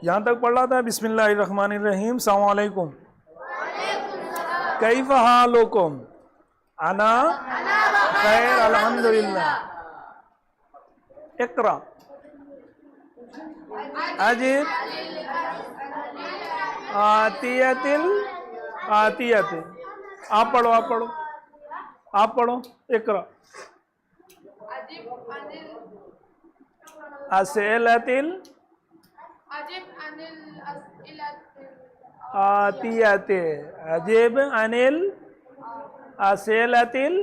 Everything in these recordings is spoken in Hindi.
यहाँ तक पढ़ रहा था। बिस्मिल्लाहिर्रहमानिर्रहीम। अस्सलाम वालेकुम। कैफ़ हालुकुम? अना खैर अल्हम्दुलिल्लाह। इक़रा। अजिब आतियतिल आतियत। आप पढ़ो, आप पढ़ो, आप पढ़ो। इक़रा। असेलतिल आतियत। अजिब अनिल असेलतिल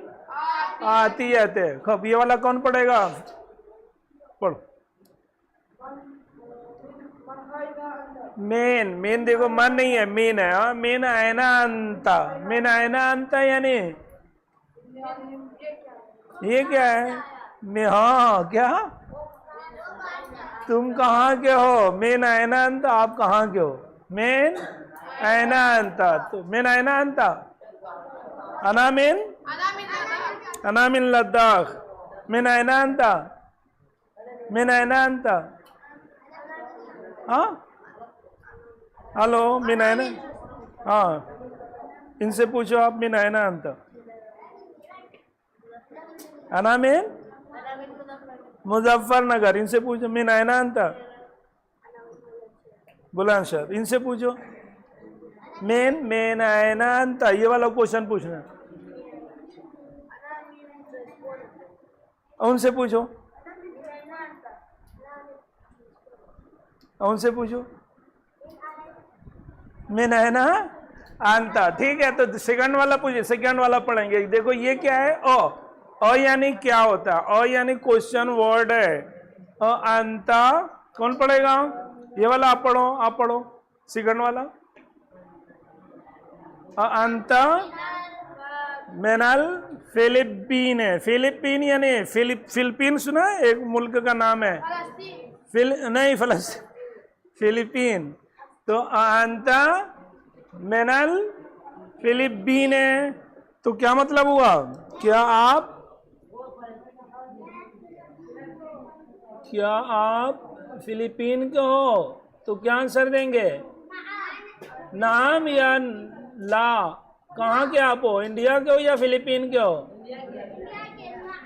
आतियत। खब ये वाला कौन पढ़ेगा? पढ़ो। मेन मेन देखो, मन नहीं है, मेन है। हाँ, मेन आयना अंता। मेन आयना अंता यानी ये क्या है? मैं हाँ क्या? तुम कहाँ के हो? मेन आयना अंता। आप कहाँ के हो? मेन आयना अंता। तो मेन आयना अंता। अना मिन लद्दाख। मेन आयना अंता। मेन आयना अंता। हाँ हेलो, मिन आयना। हाँ, इनसे पूछो आप। मिन आयना अंता। अना मिन मुजफ्फरनगर। इनसे पूछो। मिन आयना अंता। बुलंदशहर। इनसे पूछो। मेन आयना अंता। ये वाला क्वेश्चन पूछना। उनसे पूछो, उनसे पूछो। मिन अयना अंता, ठीक है। तो सेकंड वाला पूछिए, सेकंड वाला पढ़ेंगे। देखो ये क्या है, अ यानी क्या होता है? अ यानी क्वेश्चन वर्ड है। अंता कौन पढ़ेगा? ये वाला आप पढ़ो, आप पढ़ो सेकंड वाला। अंता मिनल फिलिपीन है। फिलिपीन यानी फिलिपीन सुना है? एक मुल्क का नाम है। नहीं, फलस्तीन, फिलिपीन। तो अंता मिनल फिलिपीन है, तो क्या मतलब हुआ? क्या आप फिलिपीन के हो? तो क्या आंसर देंगे? नाम या ला? कहाँ के आप हो? इंडिया के हो या फिलिपीन के हो?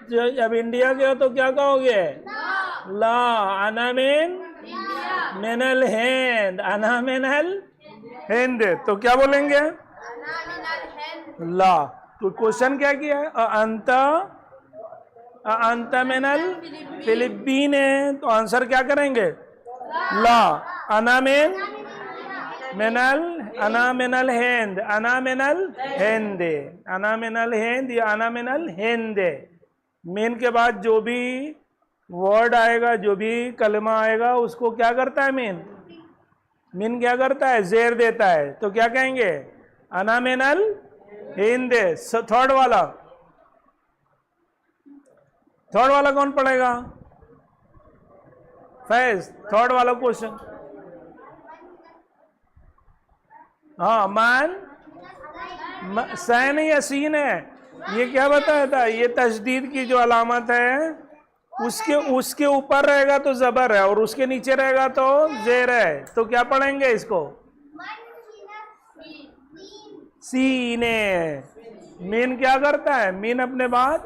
जब इंडिया के हो तो क्या कहोगे? ला। अना मिनल हिंद, अना मिनल हिंद, तो क्या बोलेंगे? ला। तो क्वेश्चन क्या किया है? अंत मिनल फिलिपीन है, तो आंसर क्या करेंगे? ला। अना मिनल हिंद, अना मिनल हिंद, अना मिनल हिंद या अना मिनल हिंद। मेन के बाद जो भी वर्ड आएगा, जो भी कलमा आएगा, उसको क्या करता है? मीन क्या करता है? जेर देता है। तो क्या कहेंगे? अना मिनल हिंद। थर्ड वाला कौन पढ़ेगा? फैज, थर्ड वाला क्वेश्चन। हाँ, मान सैन या सीन है? ये क्या बताया था? ये तशदीद की जो अलामत है, उसके ऊपर रहेगा तो जबर है, और उसके नीचे रहेगा तो जेर है। तो क्या पढ़ेंगे इसको? सीने। मीन क्या करता है? मीन अपने बाद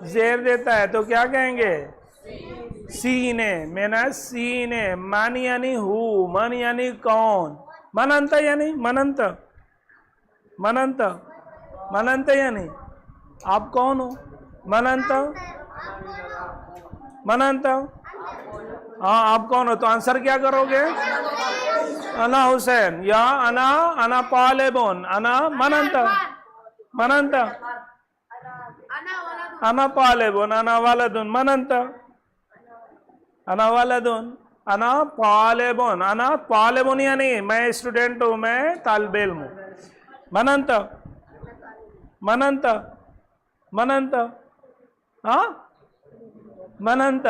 जेर देता है, तो क्या कहेंगे? सीने। मेना सीने। मन यानी हु, मन यानी कौन, मनंत यानी मनंत, मनंत यानी आप कौन हो? मनंत, हाँ, आप कौन हो? तो आंसर क्या करोगे? अना हुसैन या अना पालेबोन, अना मनंत, अना पालेबोन, अना वालदुन, मनंत, अना वालदुन, अना पालेबोन। अना पालेबोन यानी मैं स्टूडेंट हूं, मैं तालिबे इल्म हूं। मनंत, हाँ, मनंत,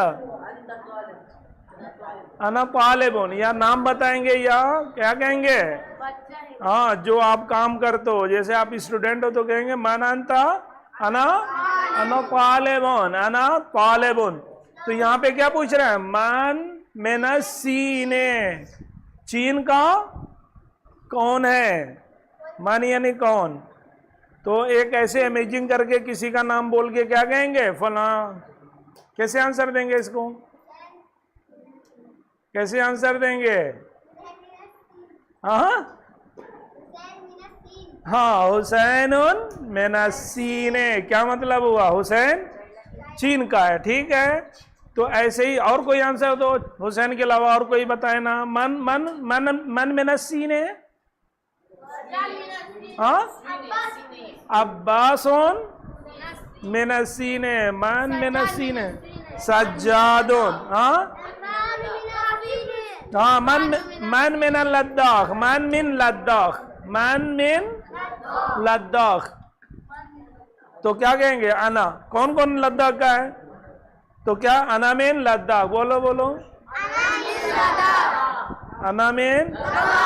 अना पालेबोन। या नाम बताएंगे या क्या कहेंगे? हाँ, जो आप काम करते हो, जैसे आप स्टूडेंट हो तो कहेंगे मनंता अना पालेबोन, अना पालेबोन। तो यहाँ पे क्या पूछ रहे हैं? मन मेना सीने, चीन का कौन है? मन यानी कौन। तो एक ऐसे अमेजिंग करके किसी का नाम बोल के क्या कहेंगे? फला। कैसे आंसर देंगे इसको? कैसे आंसर देंगे? हाँ, हुसैन मेनासीने, क्या मतलब हुआ? हुसैन चीन का है, ठीक है। तो ऐसे ही और कोई आंसर दो, हुसैन के अलावा और कोई बताए ना। मन मेनासीने, हाँ, अब्बासोन मेनासीने, मन मेनासीने, सज्जादोन, हाँ, हाँ, मन मिन लद्दाख, मन मिन लद्दाख, मन मिन लद्दाख। तो क्या कहेंगे? अना। कौन कौन लद्दाख का है? तो क्या? अना मिन लद्दाख, बोलो बोलो, अना मिन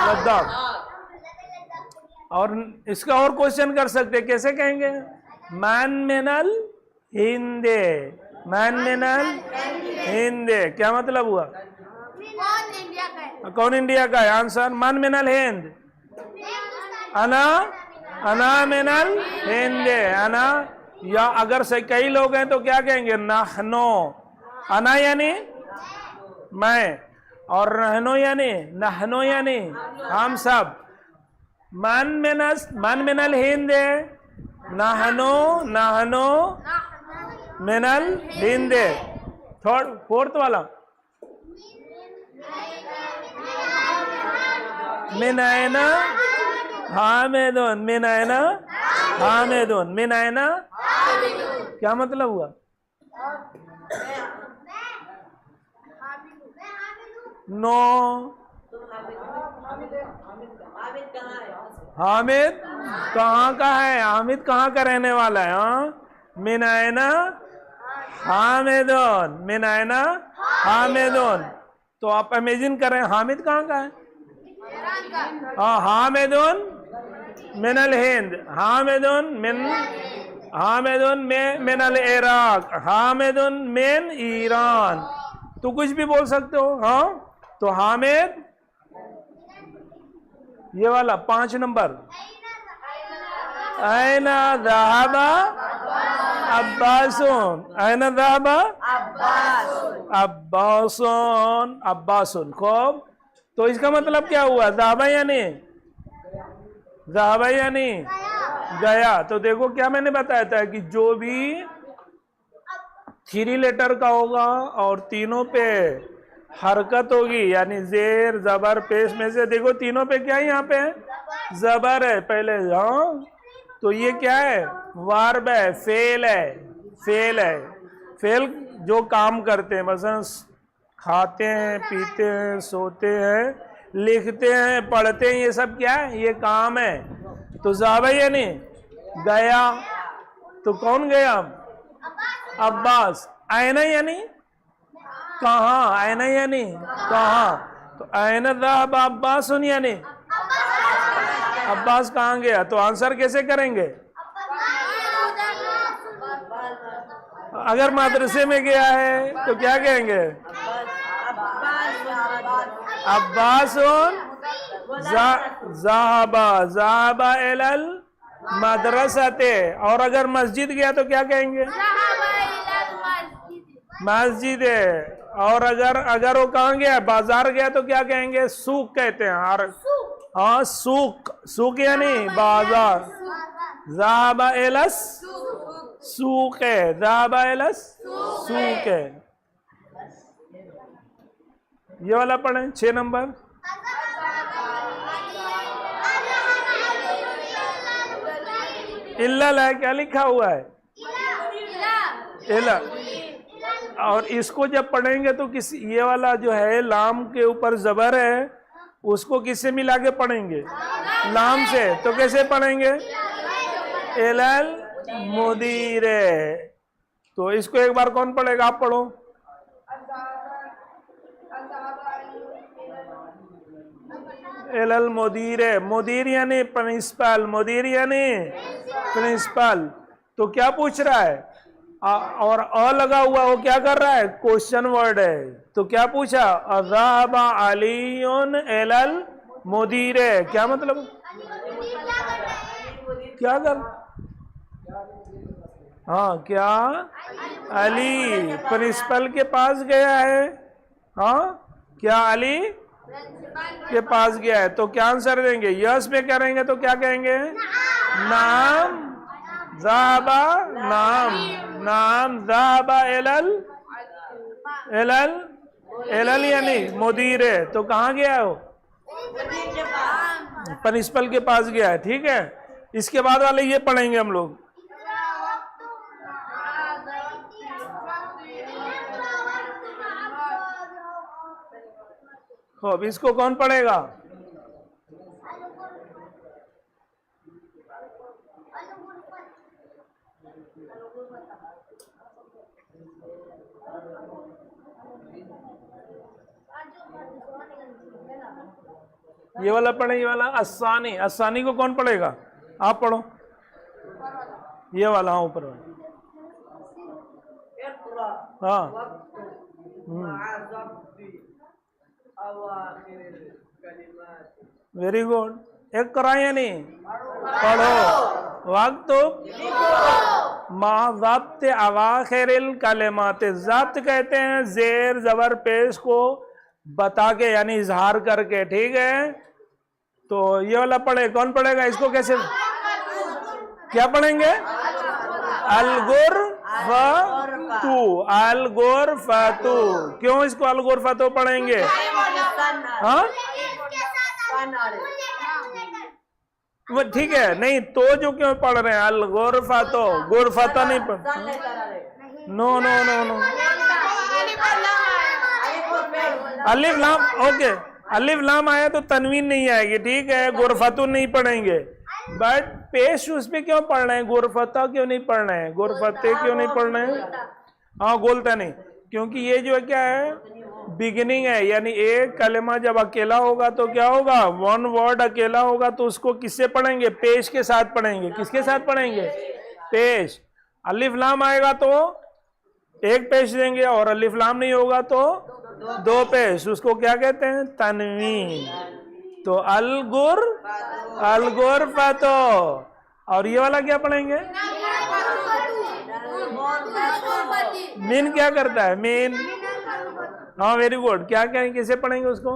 लद्दाख। और इसका और क्वेश्चन कर सकते, कैसे कहेंगे? मन मिनल हिंदे, मन मिनल हिंदे, क्या मतलब हुआ? कौन इंडिया का है? आंसर मन मिनल हिंद, अना मिनल हिंदे, अना। या अगर से कई लोग हैं तो क्या कहेंगे? नहनो। अना यानी मैं, और रहनो यानी हम सब। मन मिनल हिंदे, नहनो मिनल हिंद। फोर्थ वाला मिन आयना हामिदुन, मिन आयना हामिदुन, मिन आयना क्या मतलब हुआ? नो, हामिद कहाँ का है? हामिद कहाँ का रहने वाला है? हाँ, मिन आयना हामिदुन, मिन आयना हामिदुन। तो आप इमेजिन करें हामिद कहाँ का है? हाँ, हामिदुन मिनल हिंद, हामिदुन मिनल इराक, हामिदुन मिन ईरान। तो कुछ भी बोल सकते हो। हाँ, तो हामिद ये वाला 5 नंबर, ऐना ज़हाबा अब्बासुन, ऐना ज़हाबा अब्बासुन, अब्बासुन। खूब, तो इसका मतलब क्या हुआ? ज़हाबा यानी गया। तो देखो क्या मैंने बताया था कि जो भी 3 लेटर का होगा और तीनों पे हरकत होगी, यानी जेर जबर पेश में से देखो तीनों पे क्या है? यहाँ पे जबर है पहले। हाँ, तो ये क्या है? वर्ब है, फेल है, फेल है। फेल जो काम करते हैं, मसलन खाते हैं, पीते हैं, सोते हैं, लिखते हैं, पढ़ते हैं, ये सब क्या है? ये काम है। तो ज़ाबा यानी गया। तो कौन गया? अब्बास। आयना यानी कहाँ? आयना यानी कहाँ? तो आयना ज़हाब अब्बास यानी अब्बास कहाँ गया? तो आंसर कैसे करेंगे? अगर मदरसे में गया है तो क्या कहेंगे? अब्बासुन ज़हाबा इलल मदरसते। और अगर मस्जिद गया तो क्या कहेंगे? मस्जिद है। और अगर वो कहाँ गया? बाजार गया तो क्या कहेंगे? सूक कहते हैं। हाँ, सूक यानी बाजार। ज़हाबा इलस सूक है, ज़हाबा इलस सूक है। ये वाला पढ़ें 6 नंबर। इल्लल है, क्या लिखा हुआ है? इला। और इसको जब पढ़ेंगे तो ये वाला जो है लाम के ऊपर जबर है, उसको किससे मिला के पढ़ेंगे? लाम से। तो कैसे पढ़ेंगे? इलल मुदीरे। तो इसको एक बार कौन पढ़ेगा? आप पढ़ो। इलल मुदीरे। मुदीर यानी प्रिंसिपल, मुदीर यानी प्रिंसिपल। तो क्या पूछ रहा है? और अ लगा हुआ, वो क्या कर रहा है? क्वेश्चन वर्ड है। तो क्या पूछा? अज़हाबा अलीयुन इलल मुदीरे। क्या मतलब? क्या कर? हाँ, क्या? अली प्रिंसिपल के पास गया है। हाँ, क्या अली के पास गया है? तो क्या आंसर देंगे? यस में करेंगे तो क्या कहेंगे? नाम ज़हाबा, नाम ज़हाबा इलल यानी मुदीर है। तो कहाँ गया है वो? प्रिंसिपल के पास गया है। ठीक है, इसके बाद वाले ये पढ़ेंगे हम लोग। अब इसको कौन पढ़ेगा? ये वाला पढ़े, ये वाला असानी। असानी को कौन पढ़ेगा? आप पढ़ो ये वाला। हाँ, ऊपर वाला। हाँ, वेरी गुड। एक करा यानी पढ़ो। वक्त माज़ाब्त अवाखिरिल कलिमात। ज़ब्त कहते हैं जेर जबर पेश को बता के, यानी इजहार करके। ठीक है, तो ये वाला पढ़े। कौन पढ़ेगा इसको? कैसे क्या पढ़ेंगे? अलगुर व तू, अल गुरफतु। क्यों इसको अल गुरफतु पढ़ेंगे? हाँ वो ठीक है, नहीं तो जो क्यों पढ़ रहे हैं? अल गुरफतु, गुरफता नहीं पढ़, नो नो नो नो, अलिफ लाम, ओके अलिफ लाम आया तो तनवीन नहीं आएगी, ठीक है, गुरफतु नहीं पढ़ेंगे, बट पेश उस पे क्यों पढ़ रहे हैं? गुरफता क्यों नहीं पढ़ रहे हैं? गुरफते क्यों नहीं पढ़ रहे हैं? हाँ गोलता नहीं, क्योंकि ये जो है क्या है, बिगिनिंग है, यानी एक कलमा जब अकेला होगा तो क्या होगा? वन वर्ड अकेला होगा तो उसको किससे पढ़ेंगे? पेश के साथ पढ़ेंगे। किसके साथ पढ़ेंगे? पेश। अलिफ लाम आएगा तो एक पेश देंगे, और अलिफ लाम नहीं होगा तो दो पेश, उसको क्या कहते हैं? तनवीन। तो अल गुरफतो। और ये वाला क्या पढ़ेंगे? मीन क्या करता है? मीन, हाँ वेरी गुड, क्या कहेंगे, किसे पढ़ेंगे उसको?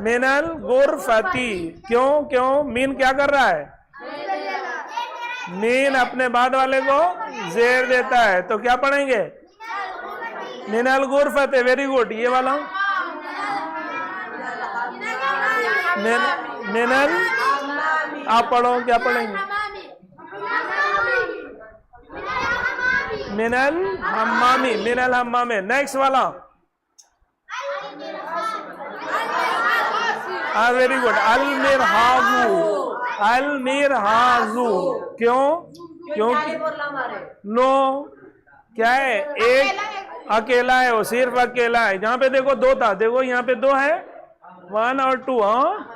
मिनल गुरफती। क्यों क्यों? मीन क्या कर रहा है? मीन अपने बाद वाले को जेर देता है, तो क्या पढ़ेंगे? मिनल गुरफत। वेरी गुड, ये वाला मिनल, आप पढ़ो, क्या पढ़ेंगे? मिनल हम्मामी, मिनल हम्मामी। नेक्स्ट वाला, वेरी गुड, अल मिरहाजू, अल मिरहाजू। क्यों? क्योंकि नो क्या है? एक अकेला है, वो सिर्फ अकेला है। जहां पे देखो दो था, देखो यहाँ पे दो है, 1 और 2, हाँ,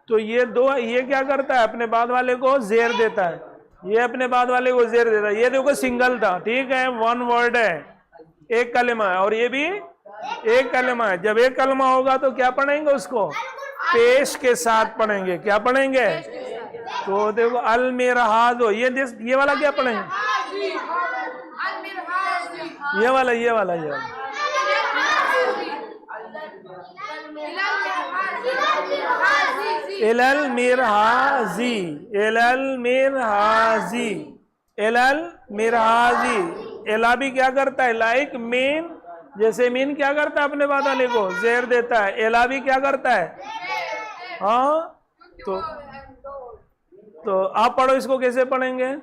तो ये दो, ये क्या करता है? अपने बाद वाले को जेर देता है, ये अपने बाद वाले को जेर देता है। ये देखो सिंगल था, ठीक है, वन वर्ड है, एक कलमा है, और ये भी एक कलमा है। जब एक कलमा होगा तो क्या पढ़ेंगे उसको? पेश के साथ पढ़ेंगे। क्या पढ़ेंगे? तो देखो अल मिरहाजो, ये वाला क्या पढ़ेंगे? ये वाला, ये वाला, ये वाला, इलल मिरहाजी, इलल मिरहाजी, इलल मिरहाजी। इला भी क्या करता है? लाइक मीन, जैसे मीन क्या करता है? अपने बाद वाले को जेर देता है। इला भी क्या करता है? हाँ, तो आप पढ़ो, इसको कैसे पढ़ेंगे?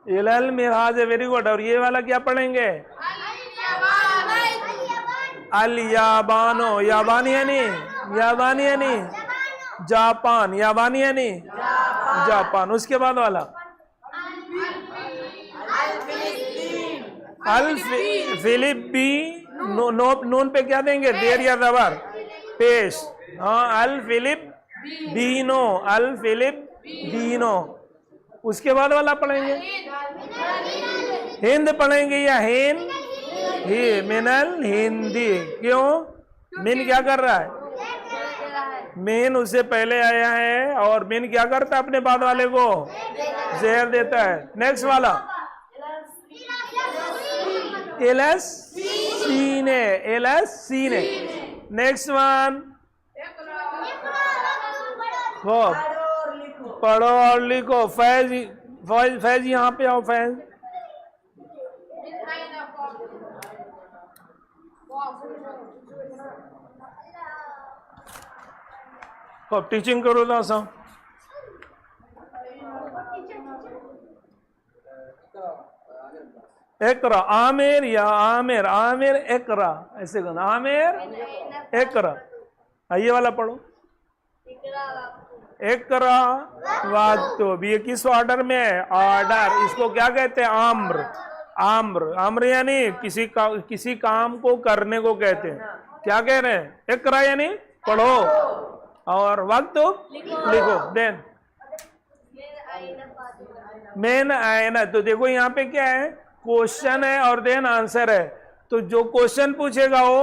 इलल मिरहाज, वेरी गुड। और ये वाला क्या पढ़ेंगे? अल याबानो, याबानी यानी, याबानी यानी जापान, याबानी यानी जापान। उसके बाद वाला अल फिलिपी, नून पे क्या देंगे? देर या जबर, पेश। हाँ, अल फिलिप दीनो, अल फिलिप दीनो। उसके बाद वाला पढ़ेंगे हिंद पढ़ेंगे या हिंद, ही मिनल हिंदी। क्यों? मिन क्या कर रहा है? मिन उससे पहले आया है, और मिन क्या करता है? अपने बाद वाले को जेर देता है। नेक्स्ट वाला एलस सीने, एलस सीने। नेक्स्ट वन, पढ़ो और लिखो। फैज, फैज यहाँ पे आओ, फैज। अब टीचिंग करो ना सा। एकरा, आमिर या आमिर, आमिर एकरा, ऐसे करना, आमिर एकरा। ये वाला पढ़ो, एकरा वाक्तो। ये किस ऑर्डर में है? ऑर्डर। इसको क्या कहते हैं? आम्र, आम्र, आम्र यानी किसी काम को करने को कहते हैं। क्या कह रहे हैं? एकरा यानी पढ़ो, और वक्त लिखो। देन मेन आयना, तो देखो यहाँ पे क्या है? क्वेश्चन है और देन आंसर है। तो जो क्वेश्चन पूछेगा वो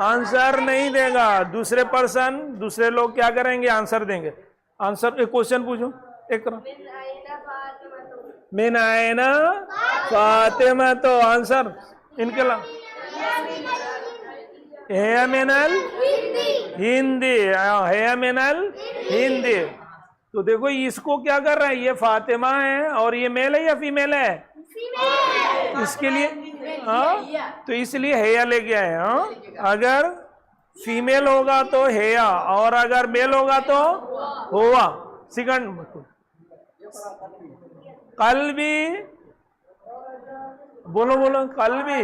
आंसर नहीं देगा, दूसरे पर्सन, दूसरे लोग क्या करेंगे? आंसर देंगे। आंसर, एक क्वेश्चन पूछो, एकरा मिन आयना फातिमा, तो आंसर इनके ला है मिनल हिंदी, है मिनल हिंदी। तो देखो इसको क्या कर रहा है, ये फातिमा है और ये मेल है या फीमेल है? इसके लिए तो इसलिए हेया लेके आए। अगर फीमेल होगा तो हेया और अगर मेल होगा तो हुआ। सेकंड कल्बी, बोलो बोलो कल्बी।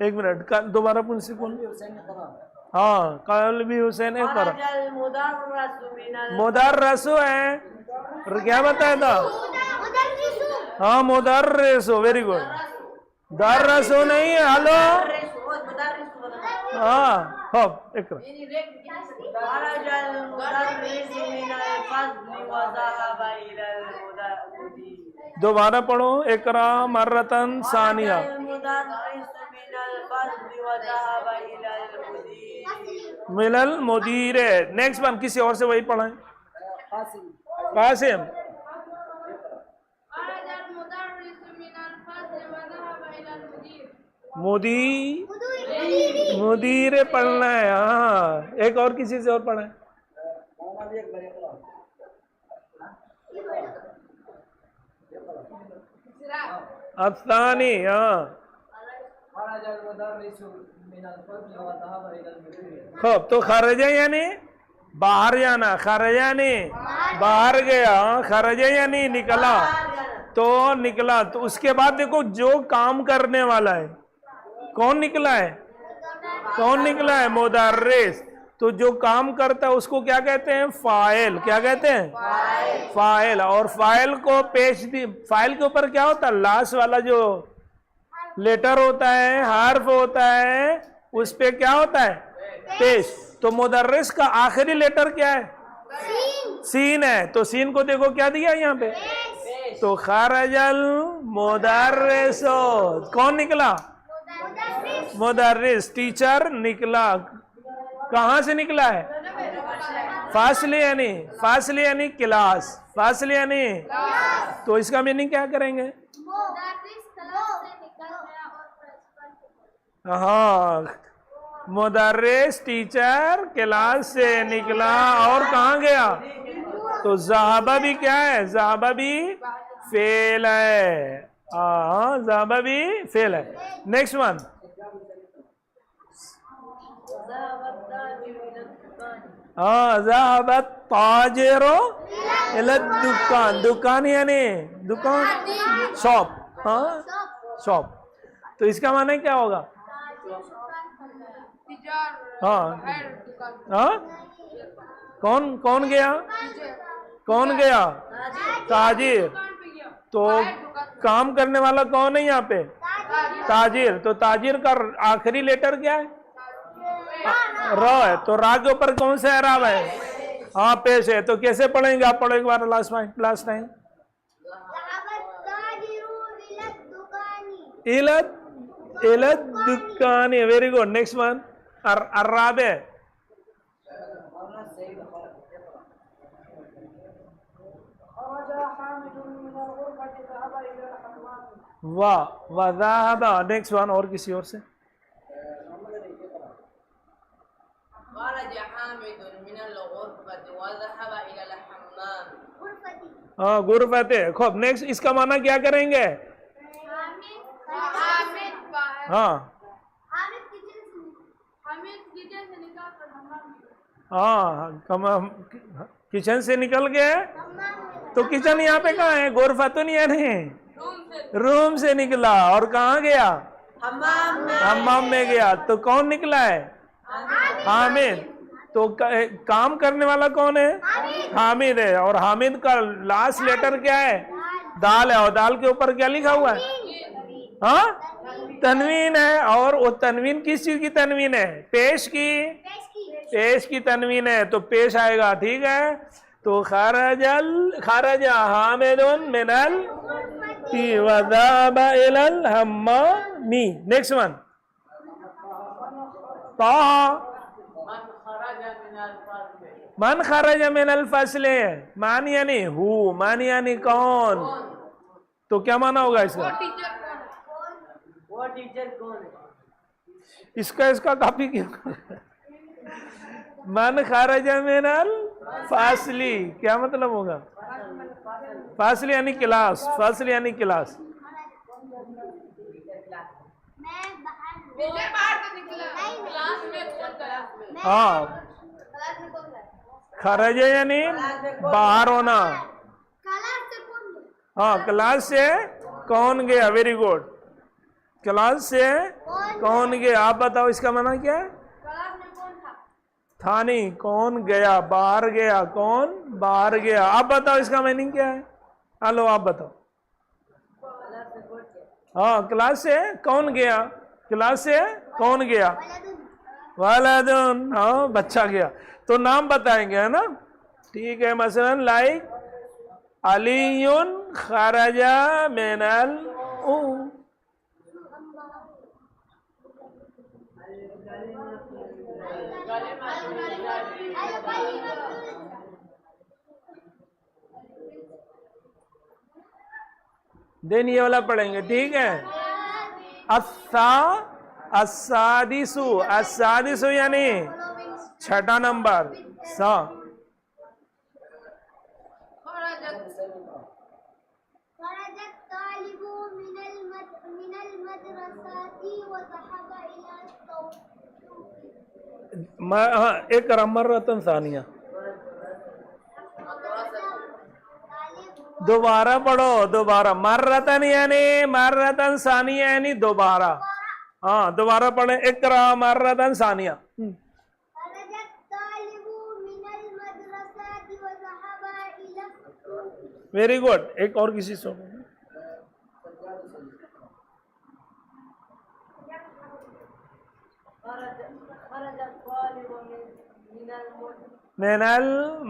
एक मिनट दोबारा पुनः कौन? हाँ कल्बी हुसैन एक बार। मुदर्रसु है और क्या बताया था? हाँ मुदर्रिसु, वेरी गुड। दर्रसु नहीं है, हेलो। हाँ एक दोबारा पढ़ो। इकरा मर्रतन सानिया। मिलल मुदीरे। नेक्स्ट वन किसी और से वही पढ़ाएं। कासिम। मुदीरे पढ़ना है। हाँ एक और किसी से और पढ़ाएं। अफसानी। हाँ खूब। तो खरजा यानी बाहर जाना, खरजा नहीं बाहर गया, खरजा यानी निकला, तो निकला। तो उसके बाद देखो जो काम करने वाला है कौन निकला है? कौन निकला है? मुदर्रिस। तो जो काम करता है उसको क्या कहते हैं? फाइल। क्या कहते हैं? फाइल। और फाइल को पेश दी, फाइल के ऊपर क्या होता है? लास्ट वाला जो लेटर होता है, हर्फ होता है, उस पे क्या होता है? पेश। तो मुदर्रिस का आखिरी लेटर क्या है? सीन है। तो सीन को देखो क्या दिया यहाँ पे? तो खरजल मुदर्रिसो। कौन निकला? मुदर्रिस, टीचर निकला। कहां से निकला है? फासले यानी क्लास। फासले यानी, तो इसका मीनिंग क्या करेंगे? हाँ मुदर्रिस टीचर क्लास से निकला और कहाँ गया? तो ज़हाबा भी क्या है? ज़हाबा भी फेल है। हाँ ज़हाबा भी फेल है। Next one. हाँ ज़हाबत ताजिरो इला दुकान। दुकान यानी दुकान, शॉप। हाँ शॉप। तो इसका माने क्या होगा? हाँ हाँ कौन कौन गया? कौन गया? ताजिर। तो काम करने वाला कौन है यहाँ पे? ताजिर। तो ताजिर का आखिरी लेटर क्या है? र है। तो रा के ऊपर कौन सा एराब है? हाँ पेश है। तो कैसे पढ़ेंगे? आप पढ़ो एक बार लास्ट टाइम। इलद दुकानी। Very good. नेक्स्ट वन अर्राबे। वाह वज़ाहबा। नेक्स्ट वन और किसी और से। हाँ गुरफते। खूब। नेक्स्ट इसका माना क्या करेंगे? हाँ हाँ किचन से निकल गए। तो किचन यहाँ पे कहाँ है? गुरफतुन यानी रूम से निकला और कहाँ गया? हम्माम में गया। तो कौन निकला है? हामिद। तो काम करने वाला कौन है? हामिद है। और हामिद का लास्ट लेटर क्या है? दाल है। और दाल के ऊपर क्या लिखा हुआ है? हाँ तनवीन है। और वो तनवीन किस चीज की तनवीन है? पेश की तनवीन है। तो पेश आएगा। ठीक है। तो खरजा हामिदुन मिनल वज़ाबा इलल हम्मामी। Next one. मन खरजा मिनल फसले। मान यानी हु, मान यानी कौन। तो क्या माना होगा इसका? वो टीचर कौन है? इसका काफी क्यों? मन खरजा मिनल फासली क्या मतलब होगा? फासली यानी क्लास, फासली यानी क्लास। हाँ, खरजे यानी बाहर होना। हाँ, क्लास से कौन गया? Very good. क्लास से कौन गया? आप बताओ इसका माना क्या है? था नहीं, कौन गया? बाहर गया। कौन बाहर गया? आप बताओ इसका मीनिंग क्या है? हेलो, आप बताओ। हाँ, क्लास से कौन गया? क्लास से कौन गया? वालदुन। हाँ, बच्चा गया। तो नाम बताएंगे, है ना? ठीक है। मसलन लाइक अलीयुन खरजा मिनल ऊ। देन ये वाला पढ़ेंगे, ठीक है? अस्सादिसु, अस्सादिसु यानी छठा नंबर। सा एक मर्रतन सानिया। दोबारा पढ़ो, दोबारा। मर्रतन यानी मर्रतन सानिया यानी दोबारा। हाँ, दोबारा पढ़े। इकरा मर्रतन सानिया। Very good. एक और किसी से मिनल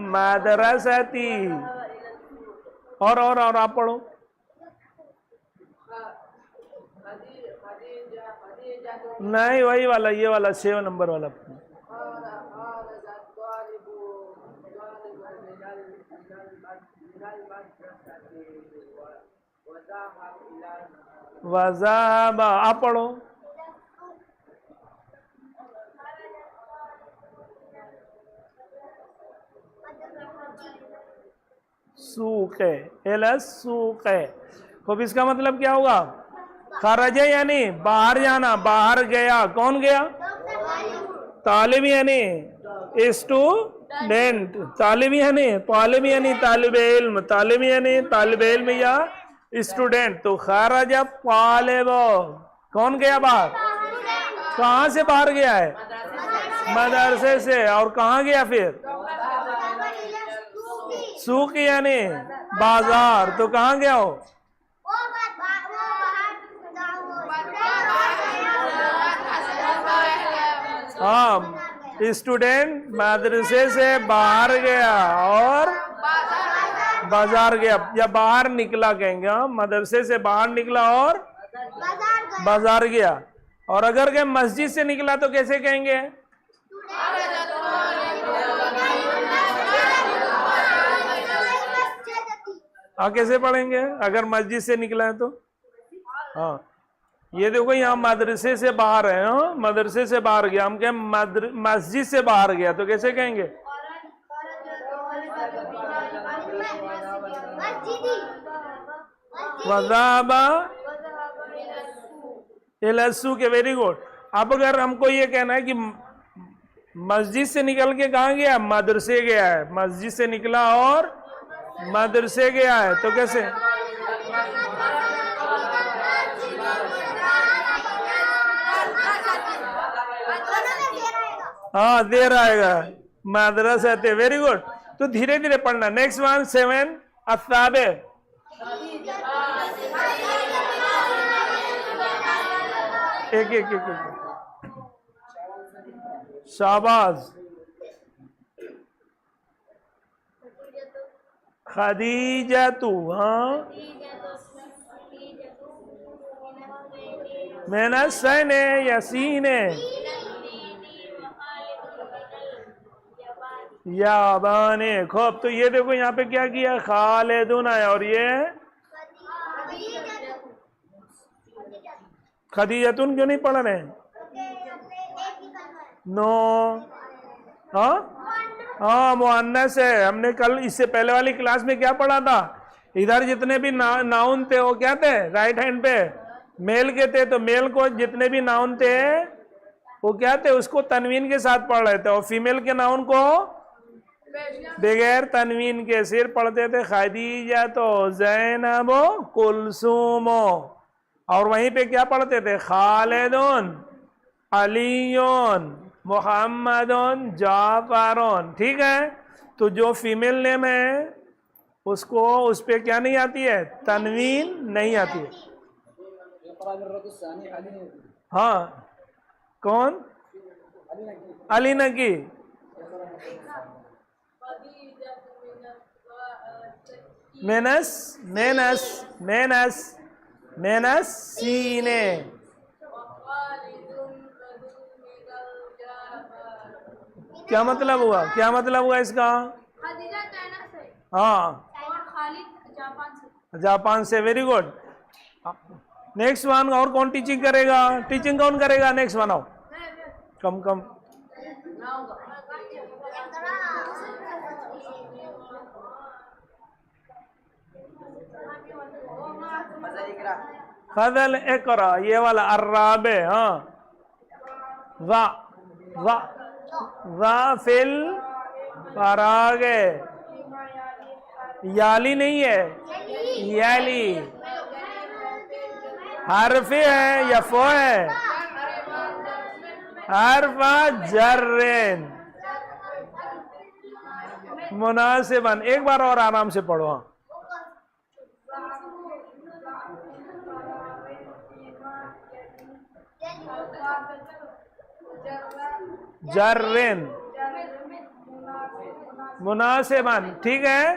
मदरसती। और आप पढ़ो। नहीं, वही वाला, ये वाला 6 नंबर वाला। वज़ाबा। आप पढ़ो। सूखे, एलस सूखे। खूब, इसका मतलब क्या होगा? खरजे यानी बाहर जाना, बाहर गया। कौन गया? तालिब यानी स्टूडेंट। तालिब यानी तालिब इल्म। तालिब यानी तालिब इल्म या स्टूडेंट। तो खरजा तालिब, कौन गया बाहर? कहाँ से बाहर गया है? मदरसे से। और कहाँ गया फिर? सूक यानी बाजार। तो कहाँ गया हो? हाँ, स्टूडेंट मदरसे से बाहर गया और बाजार गया, या बाहर निकला कहेंगे। मदरसे से बाहर निकला और बाजार गया। और अगर के मस्जिद से निकला तो कैसे कहेंगे? हाँ, कैसे पढ़ेंगे अगर मस्जिद से निकला है तो? हाँ, ये देखो यहाँ मदरसे से बाहर है। हाँ, मदरसे से बाहर गया। हम कहें मस्जिद से बाहर गया तो कैसे कहेंगे? वज़ाबा इलस्सू के। Very good. अब अगर हमको ये कहना है कि मस्जिद से निकल के कहाँ गया? मदरसे गया है। मस्जिद से निकला और मदरसे गया है तो कैसे? हाँ, देर आएगा। मदरसा थे। Very good. तो धीरे धीरे पढ़ना। Next one 7 असाबे। एक एक एक शाबाज। खदीजतु। हाँ, मैंने सने यसीने याबाने। खूब। तो ये देखो यहाँ पे क्या किया? खालिदुन आया। और ये खदीजतुन क्यों नहीं पढ़ रहे? नो। हाँ, हाँ मुअन्नस है। हमने कल इससे पहले वाली क्लास में क्या पढ़ा था, इधर जितने भी नाउन थे वो क्या थे, राइट हैंड पे मेल के थे, तो मेल को जितने भी नाउन थे वो क्या थे, उसको तनवीन के साथ पढ़ रहे थे, और फीमेल के नाउन को बगैर तनवीन के सिर्फ पढ़ते थे, खदीजा तो ज़ैनबो कुलसूमो, और वहीं पे क्या पढ़ते थे, खालिदुन अलीयुन मुहम्मदुन जाफरुन। ठीक है, तो जो फीमेल नेम है उसको उस पे क्या नहीं आती है, तनवीन नहीं आती है। हाँ कौन, अली नकी, मेनस मेनस मेनस मेनस सीने। क्या मतलब हुआ, क्या मतलब हुआ इसका, हाँ जापान से। Very good. नेक्स्ट वन, और कौन टीचिंग करेगा, टीचिंग कौन करेगा, नेक्स्ट वन आओ, कम कम। खदल इकरा, ये वाला अर्राबे, हाँ वा वा वा फिल फरागे, याली नहीं है, याली हरफे है या फो है, हरफा जर्रेन मुनासिबन। एक बार और आराम से पढ़ो। जर्रेन मुनासिबन, ठीक है।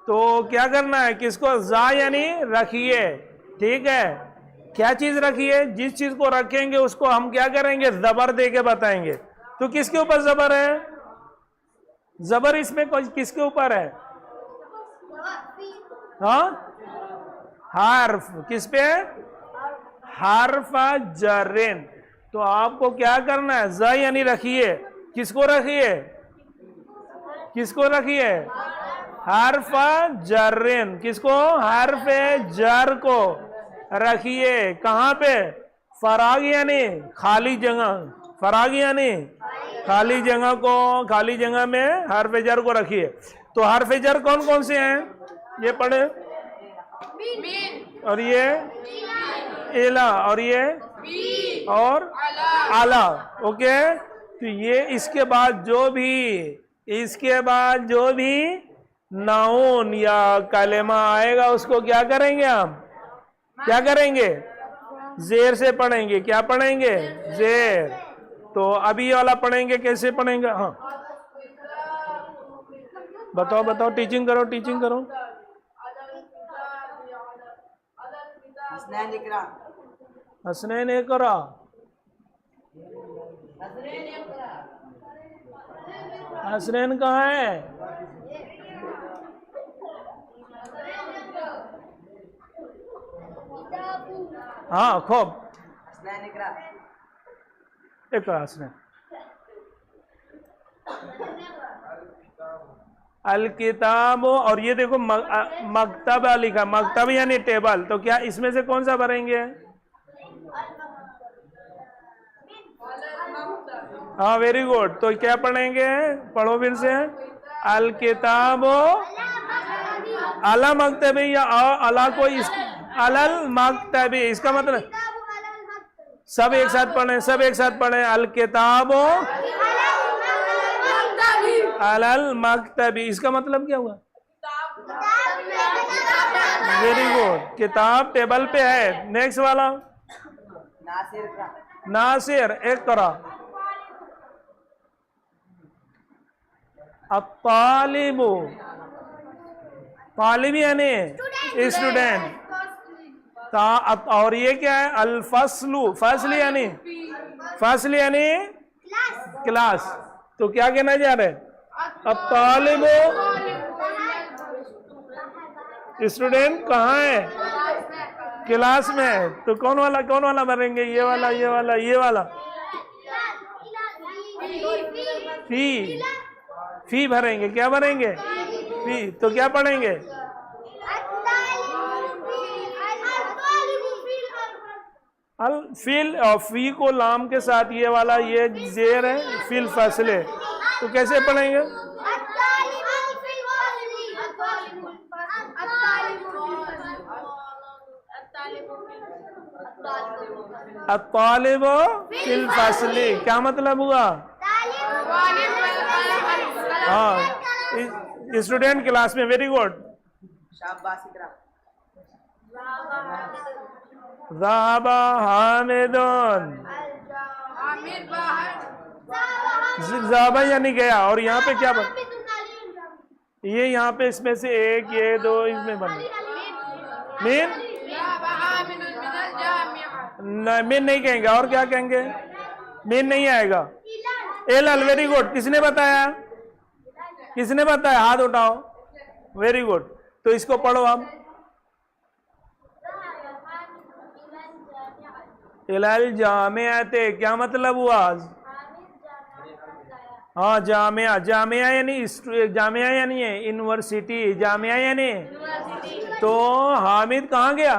तो क्या करना है, किसको, जा यानी रखिए, ठीक है। क्या चीज रखिए, जिस चीज को रखेंगे उसको हम क्या करेंगे, जबर दे के बताएंगे। तो किसके ऊपर जबर है, जबर इसमें किसके ऊपर है, हाँ हर्फ, किस पे, हर्फ जर्रेन। तो आपको क्या करना है, ज यानी रखिए, किसको रखिए, किसको रखिए, हर्फ जर्रेन, किसको, हर्फ जर को रखिए, कहाँ पे, फराग यानी खाली जगह, फराग यानी खाली जगह को, खाली जगह में हर्फ जर को रखिए। तो हर्फ जर कौन कौन से हैं, ये पढ़े, और ये एला, और ये और आला, ओके। तो ये इसके बाद जो भी, इसके बाद जो भी नाउन या कलेमा आएगा उसको क्या करेंगे हम, क्या करेंगे, जेर से पढ़ेंगे। क्या पढ़ेंगे, जेर। तो अभी ये वाला पढ़ेंगे, कैसे पढ़ेंगे, हाँ बताओ बताओ, टीचिंग करो, टीचिंग करो। हसनैन इकरा, हसनैन कहाँ है, हाँ खूब, इकरा हसनैन। अल किताब, और ये देखो मकतबा लिखा, मकतब यानी टेबल। तो क्या इसमें से कौन सा भरेंगे, हाँ वेरी गुड। तो क्या पढ़ेंगे, पढ़ो फिर से, अल किताब अला मकतबी, या अला को अलल मकतबी, इसका मतलब सब एक साथ पढ़े, सब एक साथ पढ़े, अल किताब अलल मकतबी, इसका मतलब क्या हुआ, वेरी गुड, किताब टेबल पे है। नेक्स्ट वाला, नासिर इकरा, अत्तालिबु, तालिब यानी स्टूडेंट, और ये क्या है, अल फस्लु, फसल यानी, फसल यानी क्लास। तो क्या कहना जा रहे हैं, अत्तालिबु स्टूडेंट कहाँ है, क्लास में। तो कौन वाला भरेंगे, ये वाला, ये वाला, ये वाला, फी, फी भरेंगे, क्या भरेंगे? फी। तो क्या पढ़ेंगे? अल फिल, और फी को लाम के साथ ये वाला ये जेर है, फिल फसले, तो कैसे पढ़ेंगे? अत्तालिब फिल फसली, क्या मतलब हुआ? हाँ, स्टूडेंट क्लास में, वेरी गुड। ज़हाबा हामिदुन, ज़हाबा यानी गया, और यहाँ पे क्या बन, ये यहाँ पे इसमें से एक, ये दो इसमें बन, मीन मीन नहीं कहेंगे, और क्या कहेंगे? मीन नहीं आएगा। L, very good. किसने बताया? किसने बताया? हाथ उठाओ। Very good. तो इसको पढ़ो आप। इलाल जामियाते, क्या मतलब हुआ? हाँ, जामिया, जामिया यानी जामिया यानी है यूनिवर्सिटी, जामिया यानी, तो हामिद कहाँ गया?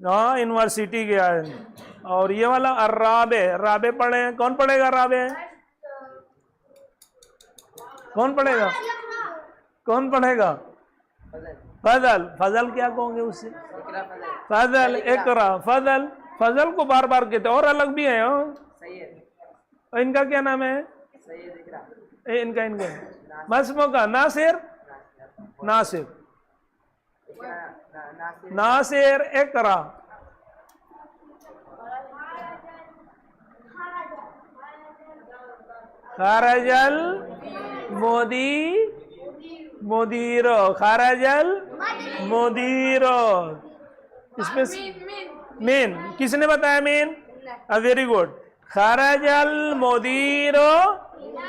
हाँ, यूनिवर्सिटी गया है। और ये वाला अर्राबे, राबे पढ़े, कौन पढ़ेगा राबे? कौन पढ़ेगा? कौन पढ़ेगा? फजल, फजल क्या कहोगे उससे? फजल, इकरा, फजल, फजल को बार बार कहते, और अलग भी है। इनका क्या नाम है? इनका इनका मस्मो का नासिर, नासिर, नासिर इकरा। खरजल मोदी, मुदीरो, खरजल मुदीरो। इसमें मीन किसने बताया? मीन, वेरी गुड। खरजल मुदीरो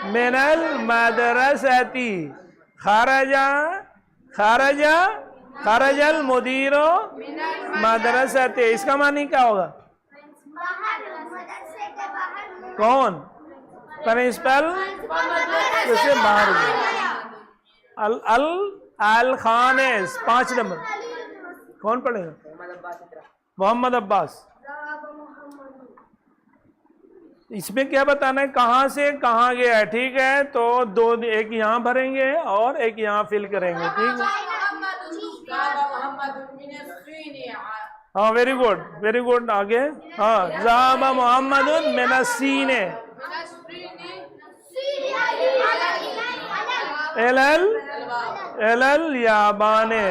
मिनल मदरसती, खरजा, खरजा, खरजल मुदीरो मदरसती, इसका मानी क्या होगा? कौन? प्रिंसिपल से बाहर गया। अल अल अल खानेस, 5 नंबर, कौन पढ़ेगा? मोहम्मद अब्बास। इसमें क्या बताना है? कहाँ से कहाँ गया है, ठीक है? तो दो, एक यहाँ भरेंगे और एक यहाँ फिल करेंगे, ठीक है? हाँ, वेरी गुड, वेरी गुड। आगे, हाँ, ज़हाबा मुहम्मदुन मिनस्सीने एलल, एलल याबाने।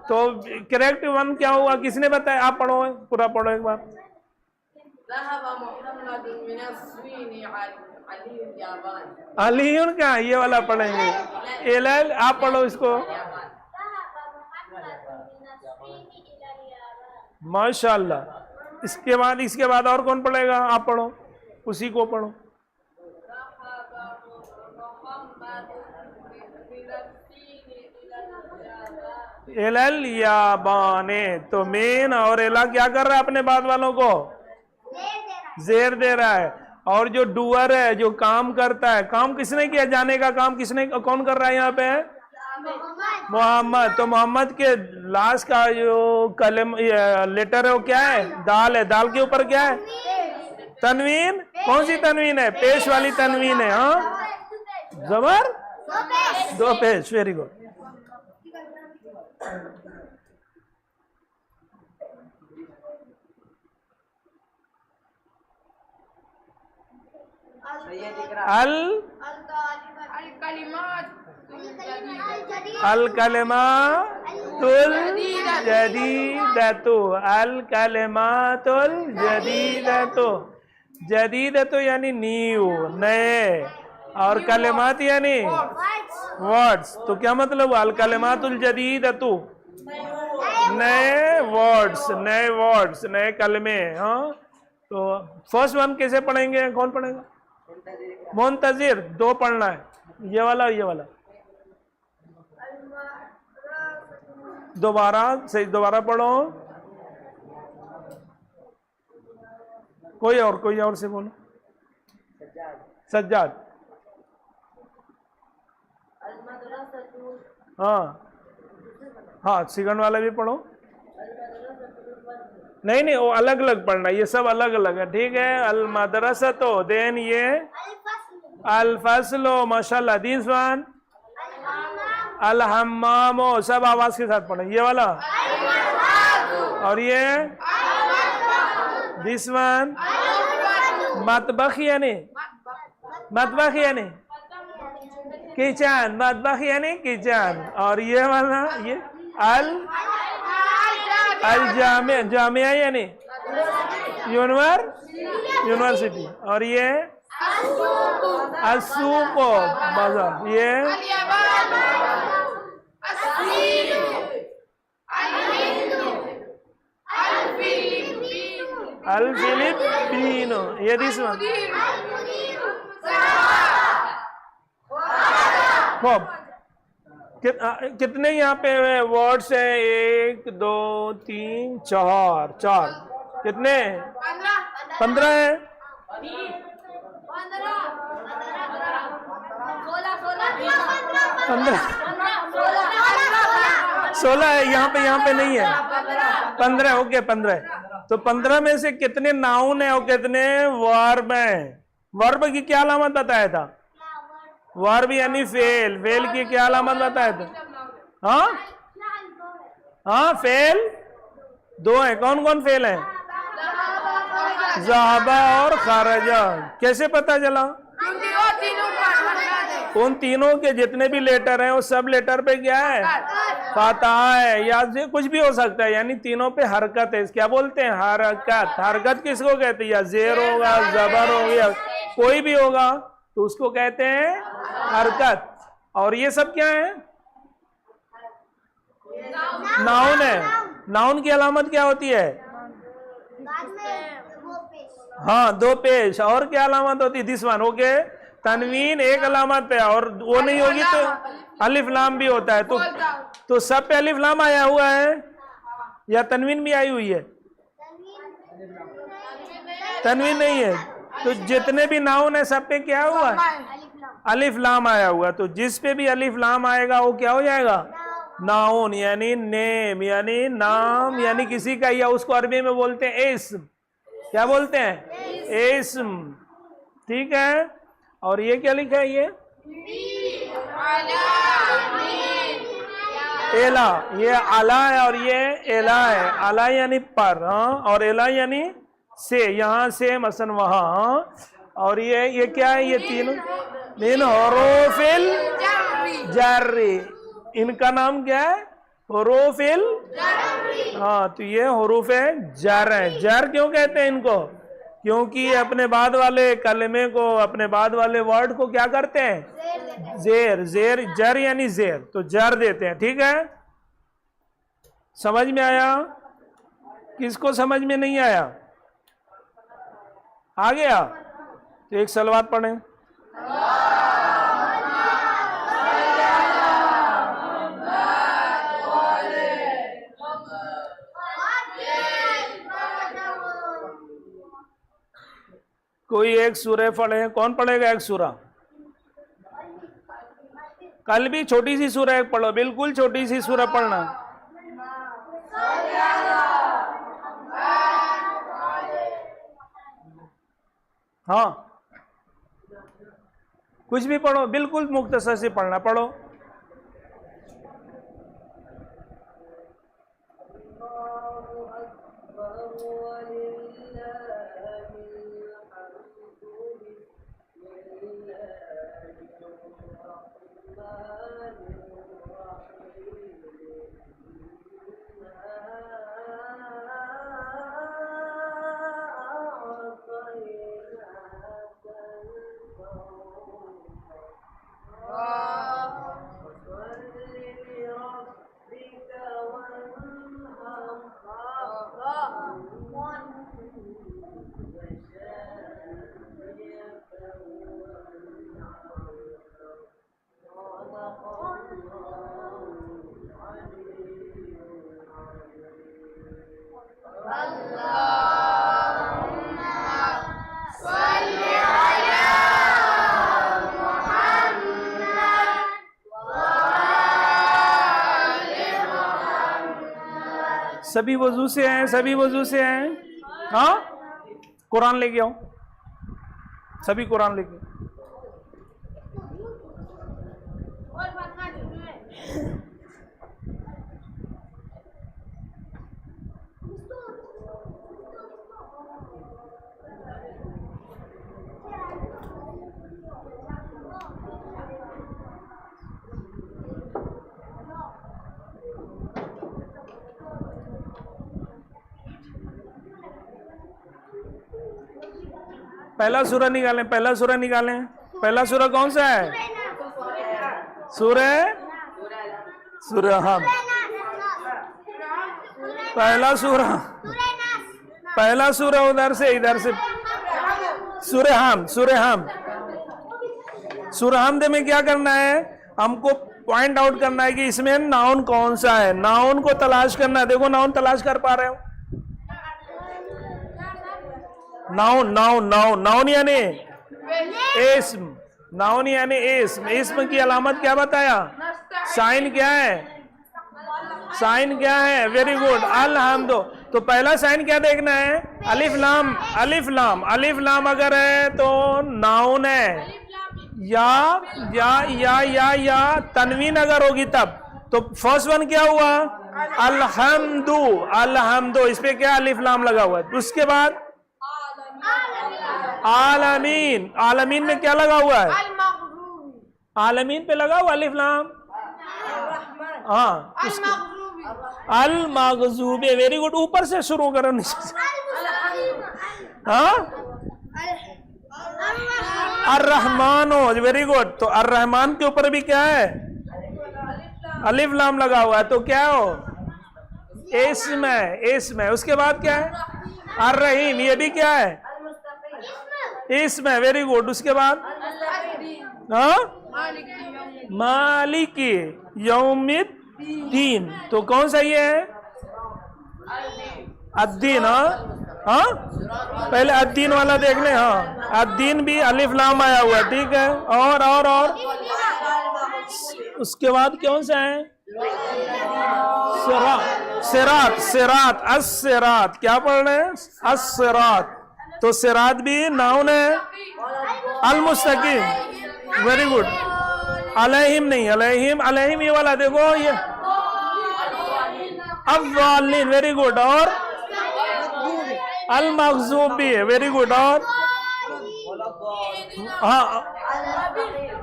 तो करेक्ट वन क्या हुआ? किसने बताया? आप पढ़ो, पूरा पढ़ो एक बार। अलीयुन क्या? ये वाला पढ़ेंगे। एलल, आप पढ़ो इसको। माशाल्लाह। इसके बाद और कौन पढ़ेगा? आप पढ़ो, उसी को पढ़ो। एलल याबाने, तो मेन और एला क्या कर रहा है? अपने बाद वालों को जेर दे रहा है। और जो डूअर है, जो काम करता है, काम किसने किया? जाने का काम किसने, कौन कर रहा है यहाँ पे? मोहम्मद। तो मोहम्मद के लास्ट का जो कलम लेटर है वो क्या है? दाल है। दाल के ऊपर क्या है? तनवीन। कौन सी तनवीन है? पेश वाली तनवीन है। हाँ, जबर, 2 पेश, वेरी गुड। अल अल कलिमातुल जदीदतु, अल कलिमातुल जदीदतु, जदीदतु यानी न्यू, नए, और कलिमात यानी वर्ड्स। तो क्या मतलब? अल कलिमातुल जदीदतु, नए वर्ड्स, नए वर्ड्स, नए कलमे। हाँ, तो फर्स्ट वन कैसे पढ़ेंगे? कौन पढ़ेगा? मुंतजिर। 2 पढ़ना है, ये वाला, ये वाला। दोबारा सही, दोबारा पढ़ो। कोई और से बोलो। सज्जाद। हाँ हाँ, सेकंड वाला भी पढ़ो। नहीं नहीं, वो अलग अलग पढ़ना, ये सब अलग अलग है, ठीक है। अल मदरसतो, देन ये अल फसलो, माशाल्लाह। दिस वन अल हम्मामो, सब आवाज के साथ पढ़े, ये वाला। और ये दिस वन मतबख, यानी मतबख यानी किचन, मतबख यानी किचन। और ये वाला ये अल जामिया, जामिया यानी यूनिवर्सिटी। और ये असुको, बाजार। ये अल फिलिपिनो, ये दिस वन। कितने यहाँ पे वर्ड्स हैं? 1 2 3 4, 4 कितने? 15 है। 16 है यहाँ पे नहीं है। 15, ओके 15। तो 15 में से कितने नाउन है और कितने वर्ब हैं? वर्ब की क्या अलामत बताया था? वर्ब यानी फेल, फेल की क्या अलामत बताया था? हाँ हाँ, फेल 2 है। कौन कौन फेल है? ज़हाबा और खारजा। कैसे पता चला? उन तीनों के जितने भी लेटर हैं वो सब लेटर पे क्या है? फातहा है, या कुछ भी हो सकता है, यानी तीनों पे हरकत है। क्या बोलते हैं? हरकत। हरकत किसको कहते हैं? या जेर होगा, जबर हो गया, कोई भी होगा तो उसको कहते हैं हरकत। और ये सब क्या है? नाउन है। नाउन की अलामत क्या होती है? हाँ, 2 पेश। और क्या अलामत होती है? This one, okay. तनवीन एक अलामत पे, और वो नहीं होगी तो अलिफ लाम भी होता है। तो सब पे अलिफ लाम आया हुआ है या तनवीन भी आई हुई है? तनवीन नहीं है। तो जितने भी नाउन है सब पे क्या हुआ है? अलिफ लाम आया हुआ। तो जिस पे भी अलिफ लाम आएगा वो क्या हो जाएगा? नाउन, यानी नेम, यानी नाम, यानी किसी का, या उसको अरबी में बोलते हैं इस्म। क्या बोलते हैं? इस्म, ठीक है। और ये क्या लिखा है? ये एला, ये अला है और ये एला है। अला यानी पर, हाँ, और एला यानी से, यहाँ से मसन वहाँ। और ये क्या है? ये तीन हुरूफिल जर्री, इनका नाम क्या है? हुरूफिल, हाँ, तो ये हुरूफे जर है। जर क्यों कहते हैं इनको? क्योंकि अपने बाद वाले कलमे को, अपने बाद वाले वर्ड को क्या करते हैं? जेर, जेर, जर यानी जेर, तो जर देते हैं, ठीक है। समझ में आया? किसको समझ में नहीं आया? आ गया? तो एक सलवात पढ़ें। कोई एक सूरह पढ़े। कौन पढ़ेगा एक सूरा? कल भी छोटी सी सूरह एक पढ़ो, बिल्कुल छोटी सी सूरह पढ़ना। हाँ, कुछ भी पढ़ो, बिल्कुल मुख्तसर से पढ़ना, पढ़ो। सभी वजू से हैं, सभी वजू से हैं। हाँ, कुरान लेके आओ, सभी कुरान लेके। पहला सूरा निकालें, पहला सूरा निकालें। पहला सूरा कौन सा है? सूरह हम। पहला सूरा, पहला सूरा उधर से, इधर से। सूरह हम, सूरह हम। सूरह हमद में क्या करना है? हमको पॉइंट आउट करना है कि इसमें नाउन कौन सा है। नाउन को तलाश करना है। देखो नाउन तलाश कर पा रहे हो? नाउन, नाउन, नाउन, नाउन यानी इस्म, नाउन यानी इस्म। इस्म की अलामत क्या बताया? साइन क्या है? साइन क्या है? वेरी गुड, अल्हम्दो। तो पहला साइन क्या देखना है? अलिफ लाम। अलिफ लाम, अलिफ लाम अगर है तो नाउन है। या तनवीन अगर होगी तब। तो फर्स्ट वन क्या हुआ? अल्हम्दु, अल्हम्दो। इस पे क्या अलिफ लाम लगा हुआ है? उसके बाद आलमीन, आलमीन में क्या लगा हुआ है? आलमीन पे लगा हुआ अलिफ लाम। हाँ, अल मगजूबे। वेरी गुड, ऊपर से शुरू करो, नीचे से। हाँ, अर्रहमानो, वेरी गुड। तो अर्रहमान के ऊपर भी क्या है? अलिफ लाम लगा हुआ है। तो क्या हो? इस्म है, इस्म है। उसके बाद क्या है? अर्रहीम, ये भी क्या है? इस्म है। Very good. उसके बाद हाँ, मालिकी यौमिद्दीन। तो कौन सा ये है? अद्दीन। हाँ, पहले अद्दीन वाला देख ले। हाँ, अद्दीन भी अलिफ लाम आया हुआ है, ठीक है। और उसके बाद कौन सा है? सिरात, सिरात, अस-सिरात। क्या पढ़ रहे हैं? अस-सिरात। तो सिरात भी नाउन है। अल-मुस्तकीम, वेरी गुड। अलैहिम नहीं, अलैहिम, अलैहिम ये वाला देखो, ये अव्वालिन, वेरी गुड। और अल-मग़ज़ूब भी है, वेरी गुड। और हाँ,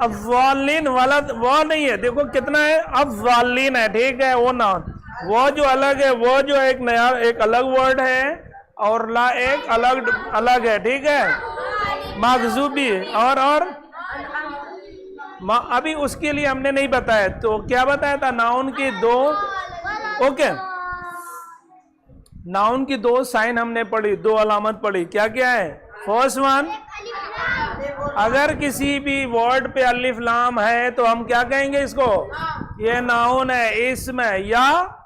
अव्वालिन वाला वो नहीं है। देखो कितना है? अव्वालिन है, ठीक है। वो नाउन, वो जो अलग है, वो जो एक नया, एक अलग वर्ड है, और ला एक अलग अलग है, ठीक है। मग़ज़ूबी और अभी उसके लिए हमने नहीं बताया। तो क्या बताया था? नाउन की दो, ओके, नाउन की दो साइन हमने पढ़ी, दो अलामत पढ़ी। क्या क्या है? फर्स्ट वन, अगर किसी भी वर्ड पे अलिफ लाम है तो हम क्या कहेंगे इसको? ये नाउन है, इस्म है, या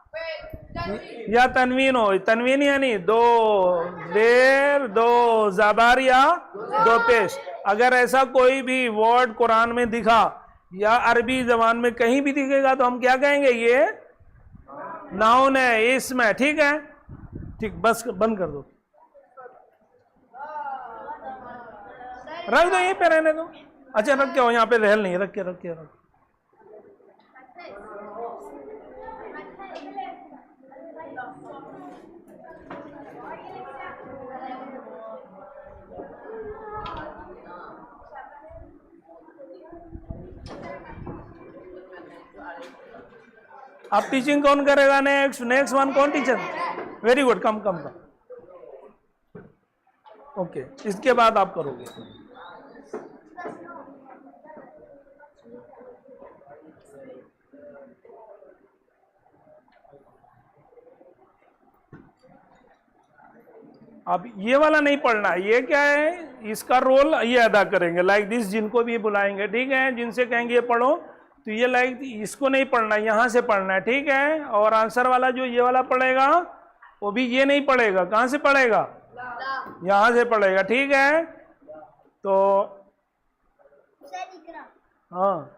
तनवीन हो। तनवीन यानी दो देर, दो ज़बर या दो पेश। अगर ऐसा कोई भी वर्ड कुरान में दिखा या अरबी जबान में कहीं भी दिखेगा तो हम क्या कहेंगे? ये नाउन है, इस्म है, ठीक है। ठीक, बस बंद कर दो, रख दो, यहीं पे रहने दो। अच्छा, रख के हो, यहाँ पे रहल नहीं, रख के रख के रख। अब टीचिंग कौन करेगा? नेक्स्ट वन कौन टीचर? वेरी गुड, कम कम कम। ओके, इसके बाद आप करोगे। अब ये वाला नहीं पढ़ना। ये क्या है? इसका रोल ये अदा करेंगे, लाइक दिस। जिनको भी बुलाएंगे, ठीक है, जिनसे कहेंगे ये पढ़ो, तो ये लाइक इसको नहीं पढ़ना, यहाँ से पढ़ना है, ठीक है। और आंसर वाला जो ये वाला पढ़ेगा वो भी ये नहीं पढ़ेगा। कहाँ से पढ़ेगा? यहाँ से पढ़ेगा, ठीक है। तो हाँ,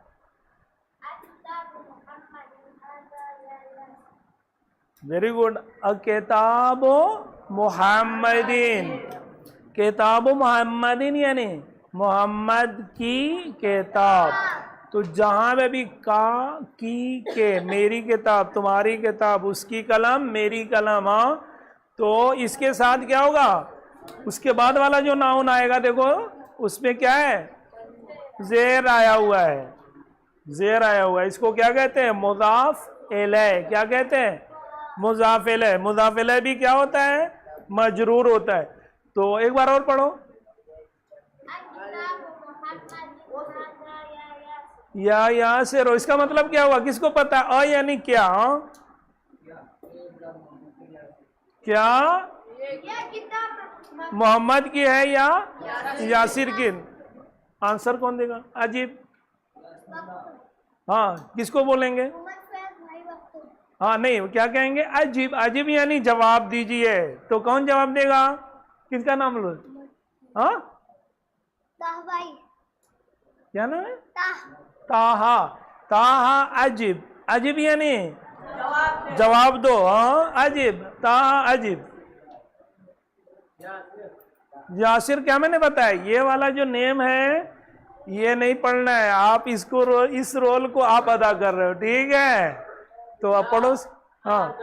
वेरी गुड। किताब मुहम्मदीन, किताब मुहम्मदीन यानी मोहम्मद की किताब। तो जहां पे भी का की के, मेरी किताब तुम्हारी किताब, उसकी कलम मेरी कलम, हाँ, तो इसके साथ क्या होगा, उसके बाद वाला जो नाउन आएगा देखो उसमें क्या है, जेर आया हुआ है, जेर आया हुआ है। इसको क्या कहते हैं, मुजाफ इलैह। क्या कहते हैं, मुजाफ इलैह। मुजाफ इलैह भी क्या होता है, मजरूर होता है। तो एक बार और पढ़ो, या से रो, इसका मतलब क्या हुआ, किसको पता, अ यानी क्या, क्या मोहम्मद की है या यासिर की। आंसर कौन देगा, अजीब। हाँ, किसको बोलेंगे, हाँ नहीं, क्या कहेंगे, अजीब। अजीब यानी जवाब दीजिए। तो कौन जवाब देगा, किसका नाम लो, हाँ क्या नाम है, ताहा। ताहा अजीब, अजीब यानी जवाब दो, हाँ अजीब, ताहा अजीब। यासिर क्या मैंने बताया, ये वाला जो नेम है ये नहीं पढ़ना है, आप इसको इस रोल को आप अदा कर रहे हो, ठीक है। तो अब पढ़ो, हाँ,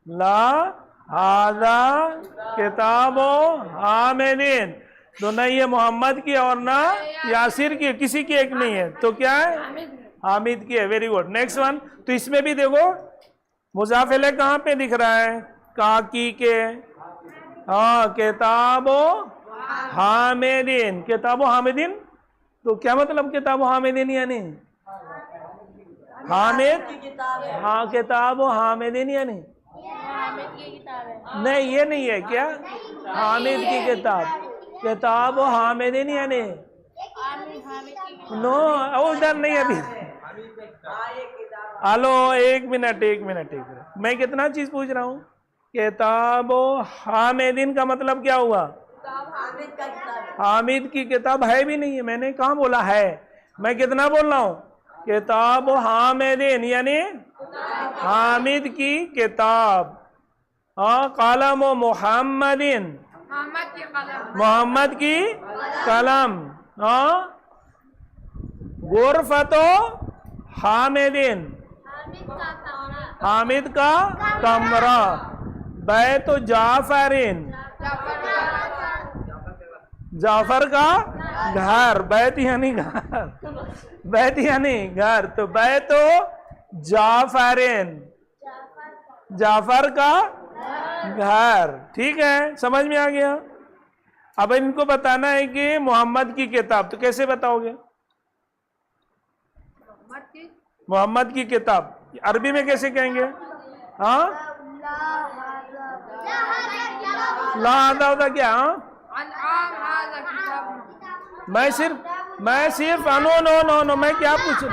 ला हादा किताबो हामिदीन। तो ना ये मोहम्मद की और ना यासिर की, किसी की एक नहीं है, तो क्या है, हामिद की है। Very good. Next one. तो इसमें भी देखो मुजाफ इलैह कहाँ पे दिख रहा है, काकी के, हाँ, किताबो हामिदीन, किताबो हामिदीन। तो क्या मतलब किताबो हामिदीन यानी हामिद, हाँ, किताबो हामिदीन यानी नहीं, ये नहीं है क्या, हामिद की किताब, किताब हामिदीन यानी नो, उधर नहीं अभी। हेलो, एक मिनट, मैं कितना चीज पूछ रहा हूँ। किताब हामिदीन का मतलब क्या हुआ, हामिद की किताब है भी नहीं है, मैंने कहाँ बोला है, मैं कितना बोल रहा हूँ, किताब हामिदीन यानी हामिद की किताब। हाँ, कलम मुहम्मदीन, मोहम्मद की कलम। हाँ, गुरफतो हामिदीन, हामिद का कमरा। बैत जाफरीन, जाफर का घर, बैत यानी घर, बैत यानी घर। तो बैत जाफरीन, जाफर का घर, ठीक है, समझ में आ गया। अब इनको बताना है कि मोहम्मद की किताब, तो कैसे बताओगे, मोहम्मद की किताब अरबी में कैसे कहेंगे, हाँ, ला होता क्या, हाँ? मैं सिर्फ नो, मैं क्या पूछ,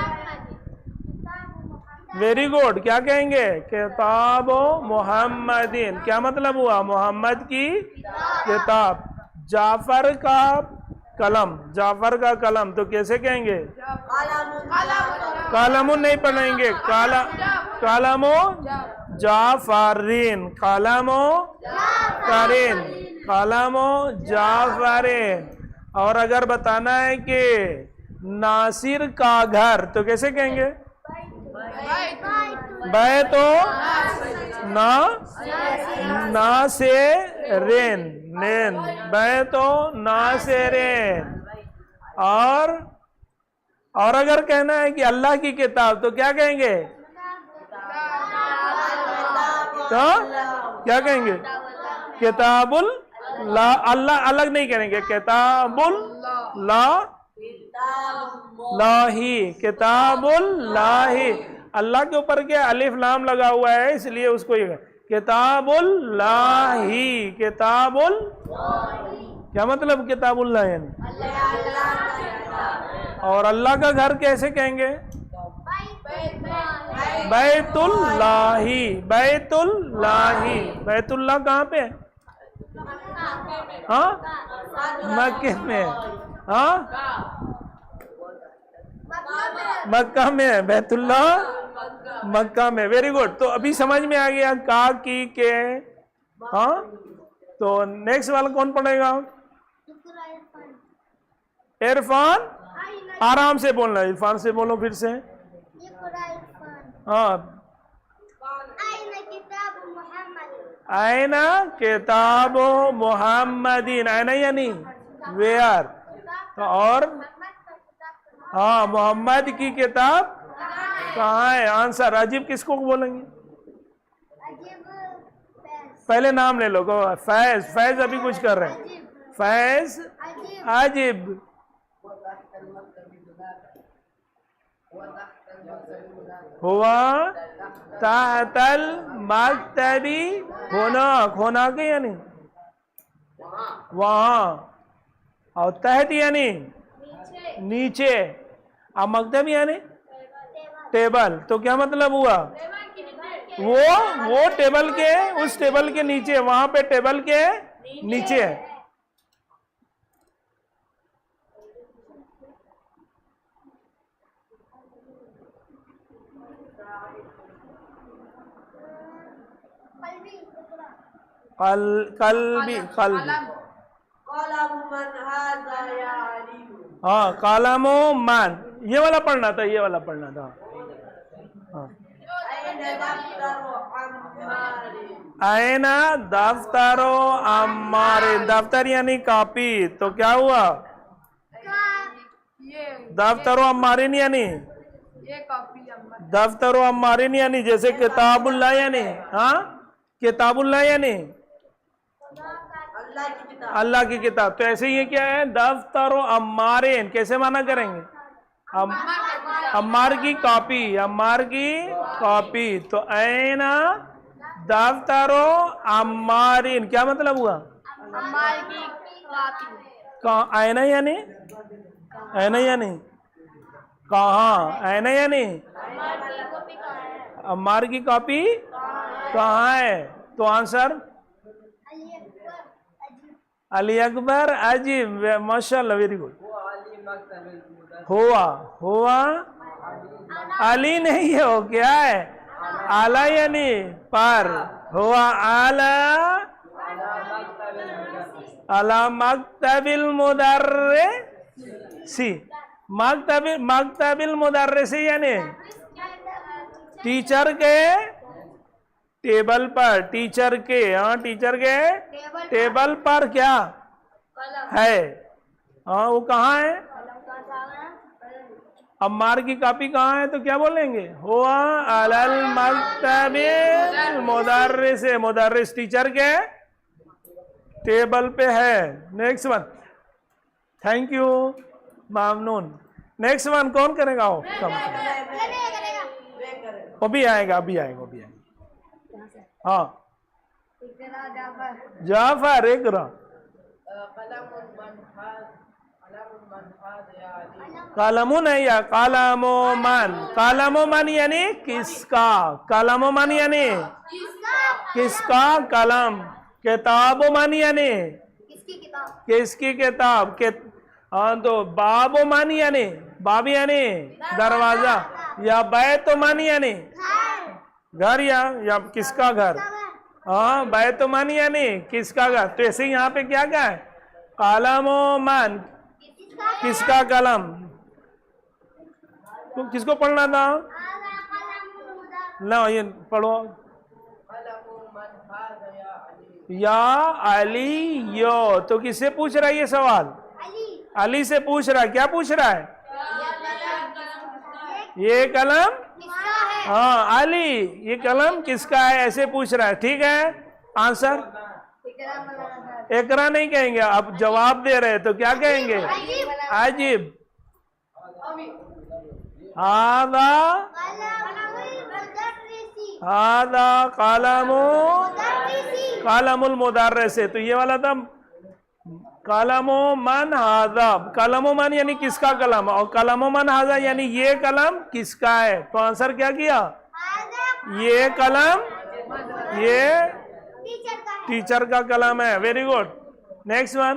वेरी गुड, क्या कहेंगे, किताब मुहम्मदीन। क्या मतलब हुआ, मोहम्मद की किताब। जाफर का कलम, जाफर का कलम, तो कैसे कहेंगे, कलमुन नहीं पढ़ेंगे, कलमो जाफरीन, कलमो करीन, कलमो जाफरीन। और अगर बताना है कि नासिर का घर, तो कैसे कहेंगे, बैतो ना से रेन, नेन, बैतो ना से रेन। और अगर कहना है कि अल्लाह की किताब, तो क्या कहेंगे, तो क्या कहेंगे, किताबुल ला, अल्लाह अलग नहीं करेंगे, किताबुल ला लाही, किताबुल लाही। अल्लाह के ऊपर क्या अलिफ लाम लगा हुआ है, इसलिए उसको ये किताबुल लाही, किताबुल, क्या मतलब किताबुल ला यानी, और अल्लाह का घर कैसे कहेंगे, बैतुल्लाही, बैतुल्लाही। बैतुल्लाह कहाँ पे, हाँ, मक्के में, हाँ, मक्का में है बैतुल्लाह, मक्का में। Very good. तो अभी समझ में आ गया का, की, के। हाँ, तो नेक्स्ट वाला कौन पढ़ेगा? इरफान। आराम से बोलना, इरफान से बोलो फिर से। हाँ, आयना किताब मोहम्मदीन। आयना यानी वेयर। तो और हाँ, मोहम्मद की किताब कहाँ है? आंसर। अजीब किसको बोलेंगे? पहले नाम ले लो। फैज। फैज अभी कुछ कर रहे हैं। फैज। अजीब। हुआ तातल मक्तबी। होना, होना के यानी वहां। और तहत यानी नीचे। अब मक्तब यानी टेबल। तो क्या मतलब हुआ? वो टेबल के, उस टेबल के नीचे, वहां पे टेबल के नीचे है। कल्बी। हाँ, कालमो मान। ये वाला पढ़ना था, ये वाला पढ़ना था। हाँ, आयना दफ्तरो अम्मारे। दफ्तर यानी कॉपी। तो क्या हुआ? दफ्तरो अम्मारिन यानी दफ्तरो अम्मारिन यानी जैसे किताबुल्लाह यानी, हाँ, किताबुल्लाह यानी अल्लाह की किताब। तो ऐसे ये क्या है? दफ्तरो अम्मारिन कैसे माना करेंगे? अम्मार की कॉपी। अम्मार की कॉपी। तो ऐना दफ्तरो अम्मारिन क्या मतलब हुआ? अम्मार की कॉपी। ऐना यानी, ऐना यानी कहाँ? ऐना यानी अम्मार की कॉपी कहाँ है? तो आंसर अली अकबर अजीब। माशाल्लाह, वेरी गुड। हुआ। हुआ अली नहीं है, वो क्या है? आला यानी पर। हुआ आला अला मक्तबिल मुदर्रिसी। मक्तबिल मुदर्रिसी यानी टीचर के टेबल पर। टीचर के, हाँ, टीचर के टेबल पर क्या है? हाँ, वो कहाँ है? अम्मार की कॉपी कहाँ है? तो क्या बोलेंगे? हुआ अलल मक्तबिल मुदर्रिस। मुदर्रिस टीचर के टेबल पे है। Next one. थैंक यू मामनून। नेक्स्ट वन कौन करेगा? वो अभी आएगा, अभी आएगा, अभी आएगा। हाँ, जाफर। इकरा। कालमो नहीं या कालमो मन। कालमो मन यानी किसका? कालमो मन यानी किसका कलम। किताबो मन यानी किसकी किताब। हाँ, तो बाबो मन यानी बाब यानी दरवाजा। या बैतो मन यानी घर, या किसका घर। हाँ, बैतो मन यानी किसका घर। तो ऐसे यहाँ पे क्या क्या है? कालमो मन किसका कलम। तो किसको पढ़ना था? ना, ये पढ़ो। या अली यो। तो किससे पूछ रहा है ये सवाल? अली से पूछ रहा है। क्या पूछ रहा है? ये कलम, हाँ, अली, ये कलम किसका है? ऐसे पूछ रहा है। ठीक है, आंसर इकरा नहीं कहेंगे। अब जवाब दे रहे तो क्या कहेंगे? अजीब। आदा आदा कालमुल मुदर्रिस। तो ये वाला था कलमो मन हाजा। कलमो मन यानी किसका कलम, और कलमो मन हाजा यानी ये कलम किसका है। तो आंसर क्या किया? ये कलम, ये टीचर का कलम है। Very good. Next one.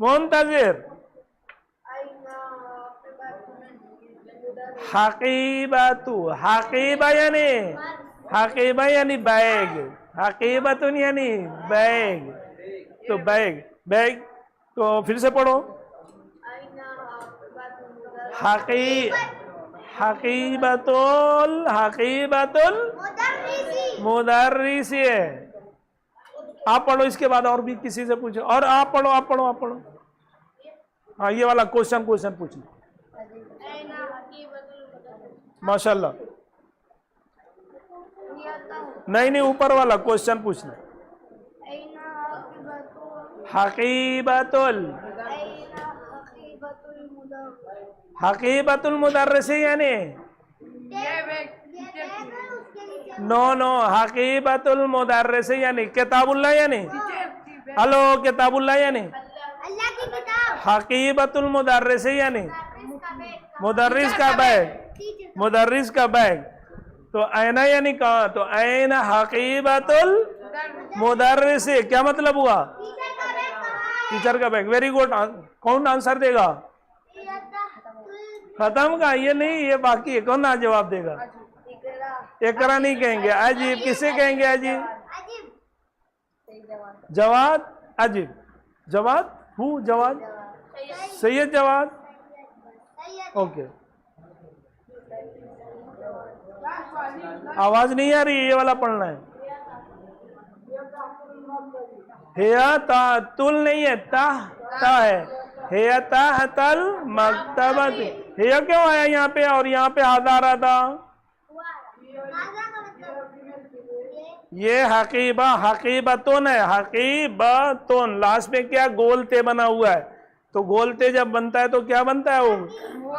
मुंतजिर। हकीबतु, हकीबा यानी बैग, हकीबतुन यानी बैग, तो बैग बैग, तो फिर से पढ़ो। हकी हकीबतुल मुदर्रिसी है। आप पढ़ो, इसके बाद और भी किसी से पूछो, और आप पढ़ो। हाँ, ये वाला क्वेश्चन पूछना। माशाल्लाह। नहीं, ऊपर वाला क्वेश्चन पूछना। हकीबतुल मुदर्रिसी यानी नो, हकीबतुल मुदर्रिसी यानी किताबुल्लाह यानी, हेलो, किताबुल्लाह यानी अल्लाह की किताब। हकीबतुल मुदर्रिसी यानी मुदर्रिस का बैग, तो ऐना यानी कहाँ, तो ऐना हकीबतुल मुदर्रिसी, क्या मतलब हुआ? टीचर का बैग। Very good. कौन आंसर देगा? खत्म का? ये नहीं, ये बाकी है। कौन ना जवाब देगा? इकरा नहीं कहेंगे, अजीब। किसे कहेंगे अजीब? जवाद, अजीब जवाद, जवाद, सैयद जवाद। ओके, आवाज नहीं आ रही, ये वाला पढ़ना है। हिया तातुल नहीं है, ता है। हिया ताहतल मकतबत। हिया क्यों आया यहाँ पे और यहाँ पे हादारा था? ये हकीबतुन है, हकीबतुन। लास्ट में क्या गोलते बना हुआ है, तो गोलते जब बनता है तो क्या बनता है?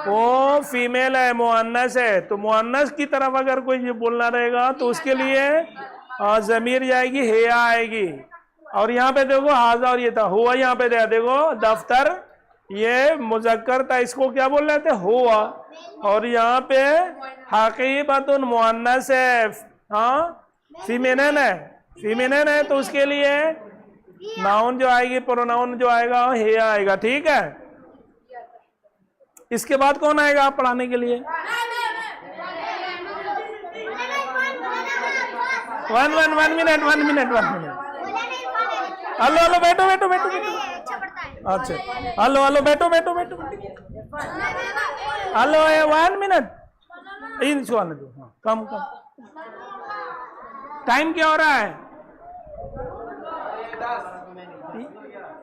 वो फीमेल है, मुअन्नस है। तो मुअन्नस की तरफ अगर कोई बोलना रहेगा तो उसके लिए जमीर जाएगी, हिया आएगी। और यहाँ पे देखो हाजा, और ये था हुआ, यहाँ पे देखो दफ्तर, ये मुजक्कर था, इसको क्या बोल रहे थे? हुआ। और यहाँ पे हकीबतुन मुअन्नस है, हाँ, फीमेनन है, तो उसके लिए नाउन जो आएगी, प्रोनाउन जो आएगा हिया आएगा। ठीक है, इसके बाद कौन आएगा आप पढ़ाने के लिए? One minute. हेलो, बैठो। अच्छा, हेलो, बैठो। Hello, 1 minute. इन सुन दो, हाँ, कम। टाइम क्या हो रहा है?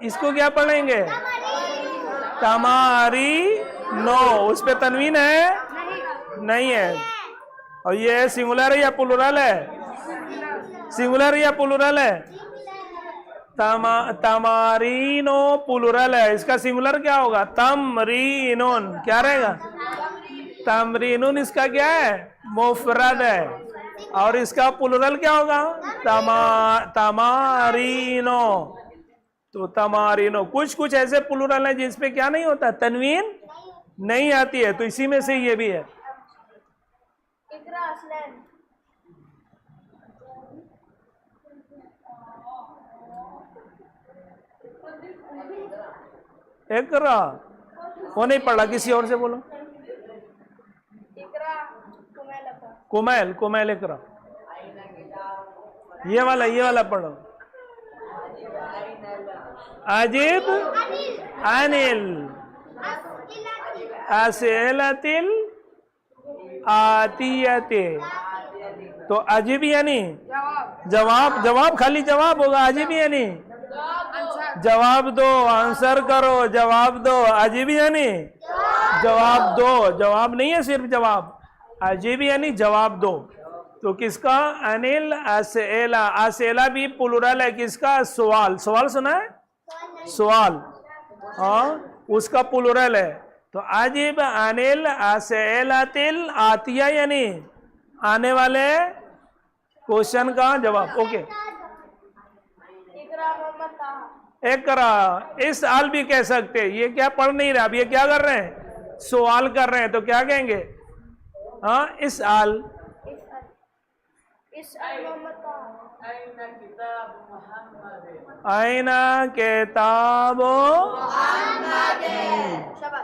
इसको क्या पढ़ेंगे? तमारी नो, उस पे तनवीन है? नहीं है। और ये सिंगुलर है या प्लुरल है? सिंगुलर या प्लुरल है? तमारीनो प्लुरल है, इसका सिंगुलर क्या होगा? तमरीनुन। क्या रहेगा? तमरीनुन इसका क्या है? मुफरद है। और इसका प्लुरल क्या होगा? तमारीनो। तो तमारीनो, कुछ ऐसे प्लुरल है जिसपे क्या नहीं होता? तनवीन नहीं आती है, तो इसी में से ये भी है। इकरा, वो नहीं पढ़ा, किसी और से बोलो। कुमैल इकरा। ये वाला पढ़ो। अजीब अनिल असेलतिल आतियते। तो अजीब यानी जवाब, खाली जवाब होगा। अजीब यानी जवाब दो, आंसर करो, जवाब दो। अजीब यानी जवाब दो, जवाब नहीं है सिर्फ जवाब। अजीब यानी जवाब दो। तो किसका? अनिल असेला। असेला भी प्लुरल है, किसका? सवाल सुना है? सवाल, हाँ, उसका प्लुरल है। तो अजीब अनिल असेलातिल आतिया यानी आने वाले क्वेश्चन का जवाब। ओके, इकरा। इस आल भी कह सकते हैं। ये क्या पढ़ नहीं रहा, अब ये क्या कर रहे हैं? सवाल कर रहे हैं, तो क्या कहेंगे? हाँ, इस आल। आईना किताबो,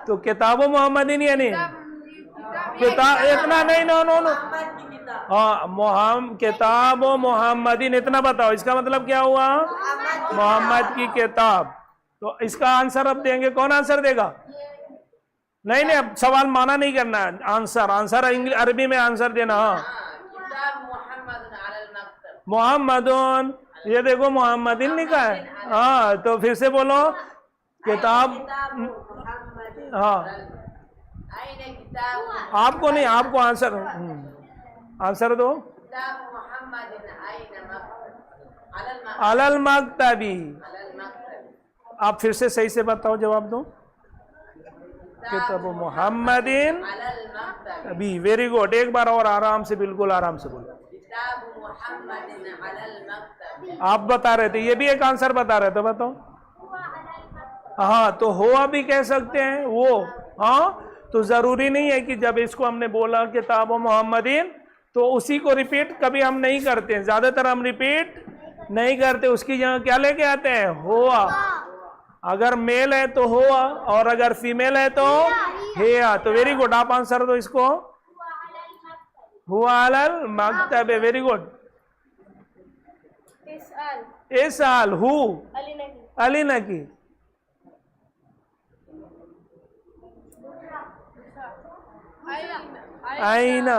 तो किताबो मोहम्मदीन यानी किताब इतना नहीं, नो नो नो, हाँ किताब मोहम्मदीन इतना बताओ, इसका मतलब क्या हुआ? मोहम्मद की किताब। तो इसका आंसर अब देंगे, कौन आंसर देगा? नहीं नहीं, अब सवाल माना नहीं करना है, आंसर आंसर अरबी में आंसर देना। हाँ मोहम्मदुन, ये देखो मोहम्मदीन लिखा है। हाँ तो फिर से बोलो, किताब। हाँ आपको नहीं, आपको आंसर आंसर दो। अलल मक्तबी। आप फिर से सही से बताओ, जवाब दो। किताब मोहम्मदीन अभी, वेरी गुड। एक बार और आराम से, बिल्कुल आराम से बोलो। आप बता रहे थे, ये भी एक आंसर बता रहे थे, बताओ। हाँ तो हुआ भी कह सकते हैं वो। हाँ तो जरूरी नहीं है कि जब इसको हमने बोला किताब मोहम्मदीन तो उसी को रिपीट कभी हम नहीं करते हैं, ज्यादातर हम रिपीट नहीं करते, उसकी जगह क्या लेके आते हैं? हुआ। अगर मेल है तो हुआ, और अगर फीमेल है तो हिया। तो वेरी गुड, आप आंसर दो इसको। हुआ अलल मक्तब, वेरी गुड। इसाल हु अली नकी। आईना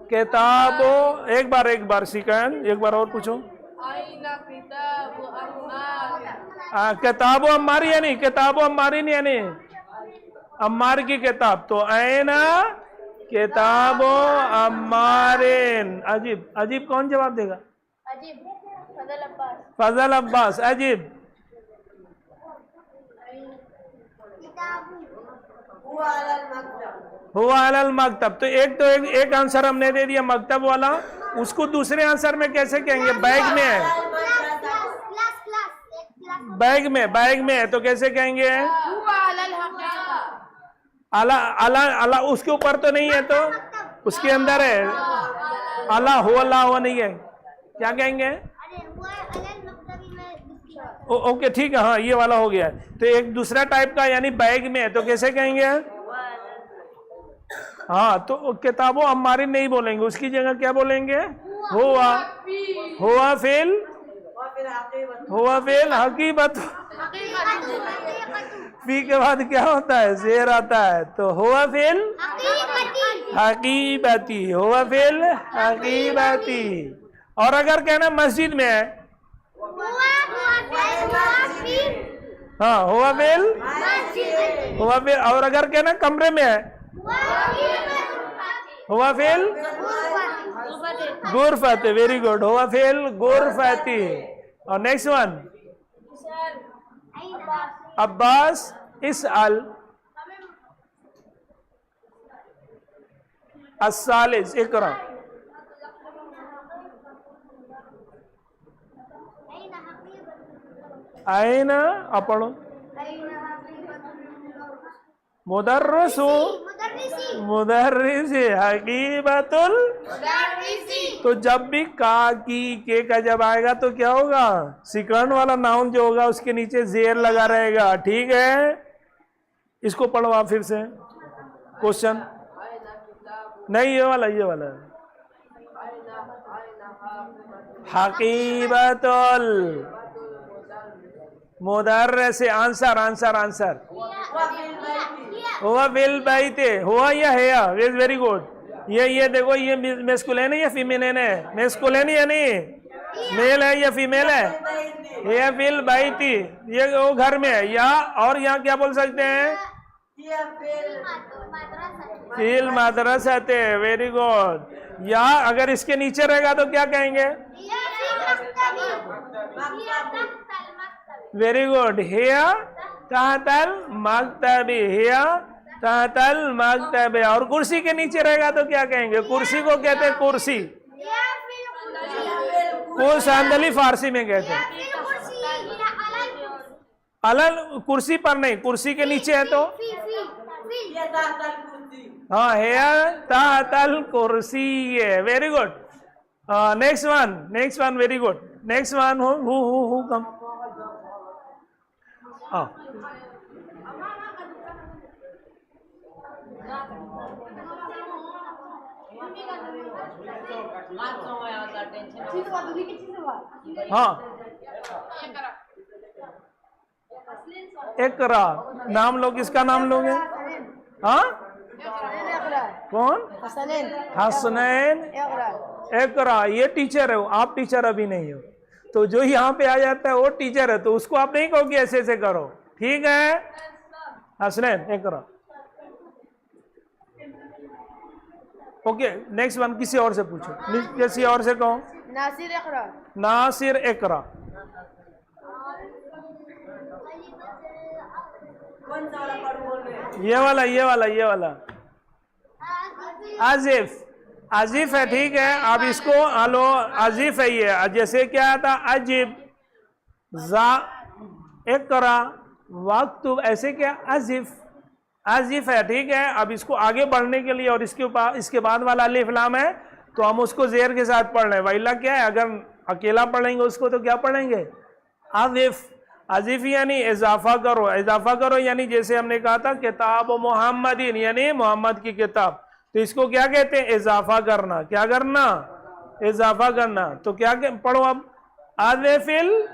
किताबो, एक बार सिकंद, एक बार और पूछो। किताबो अम्मारी यानी, किताबो अम्मारी नहीं यानी अम्मार की किताब। तो आईना किताबो अम्मारिन। अजीब, अजीब कौन जवाब देगा? अजीब फजल अब्बास। फजल अब्बास। अजीब हुआ अलल मकतब। तो एक आंसर हमने दे दिया मकतब वाला, उसको दूसरे आंसर में कैसे कहेंगे? बैग में है, बैग में है तो कैसे कहेंगे? अला अला अला, उसके ऊपर तो नहीं है तो उसके अंदर है। अला हुआ नहीं है, क्या कहेंगे? ओके ठीक है, हाँ ये वाला हो गया। तो एक दूसरा टाइप का यानी बैग में है तो कैसे कहेंगे? हाँ तो किताबों हमारी नहीं बोलेंगे, उसकी जगह क्या बोलेंगे? हुआ। हुआ फेल हकीकत। फी के बाद क्या होता है? शेर आता है। तो हुआ फेल हकीकती, हुआ फेल हकीकती। और अगर कहना मस्जिद में है, हाँ हुआ फेल। और अगर कहना कमरे में है, हुआ फेल गुरफत। वेरी गुड, हुआ फेल गुरफती। और नेक्स्ट वन अब्बास इसअल अस्सालिस इकरा। आईना अपड़ो मुदर्रिसु मुदर्रिसी हकीबतुल। तो जब भी का की के का जब आएगा तो क्या होगा? सेकंड वाला नाउन जो होगा उसके नीचे जेर लगा रहेगा, ठीक है। इसको पढ़ो आप फिर से क्वेश्चन। नहीं ये वाला हकीबतुल मुदर्रिस। आंसर हुआ बिल बैते, हुआ या है? Very good. ये देखो, ये मेस्कुलिन है या फीमेल है? मेस्कुलिन यानी मेल है या फीमेल है? ये बिल बैती, ये वो घर में है। या और यहाँ क्या बोल सकते हैं? फिल मदरसते। Very good. या अगर इसके नीचे रहेगा तो क्या कहेंगे? वेरी गुड, हिया तहतल मक्तबी, हिया तहतल मक्तबी। और कुर्सी के नीचे रहेगा तो क्या कहेंगे? कुर्सी को कहते हैं कुर्सी, को सांदली फारसी में कहते हैं। अलल कुर्सी पर नहीं, कुर्सी के नीचे है तो हाँ हिया तहतल कुर्सी है। Very good. Next one very good. Next one who come. हाँ, एकरा नाम लो, किसका नाम लोगे? हाँ, कौन? हसनैन एकरा, ये टीचर है, आप टीचर अभी नहीं हो, तो जो यहाँ पे आ जाता है वो टीचर है, तो उसको आप नहीं कहो कि ऐसे ऐसे करो, ठीक है? हसनैन एकरा। ओके, नेक्स्ट वन किसी और से पूछो, किसी और से कहो। नासिर इकरा। नासिर एकरा। ये वाला ये वाला ये वाला आजिफ, आजिफ है, ठीक है? अब इसको हलो, आजिफ है ये, जैसे क्या था अजीब, जा एकरा वक्त, ऐसे क्या आजिफ, आजिफ है, ठीक है? अब इसको आगे बढ़ने के लिए और इसके ऊपर इसके बाद वाला अलिफ लाम है, तो हम उसको जेर के साथ पढ़ रहे हैं। वैला क्या है, अगर अकेला पढ़ेंगे उसको तो क्या पढ़ेंगे? आजिफ। आजिफ यानी इजाफा करो, इजाफा करो यानी जैसे हमने कहा था किताब मोहम्मदीन यानी मोहम्मद की किताब, तो इसको क्या कहते हैं? इजाफा करना। क्या करना? इजाफा करना। तो क्या पढ़ो अब, आजिफिल,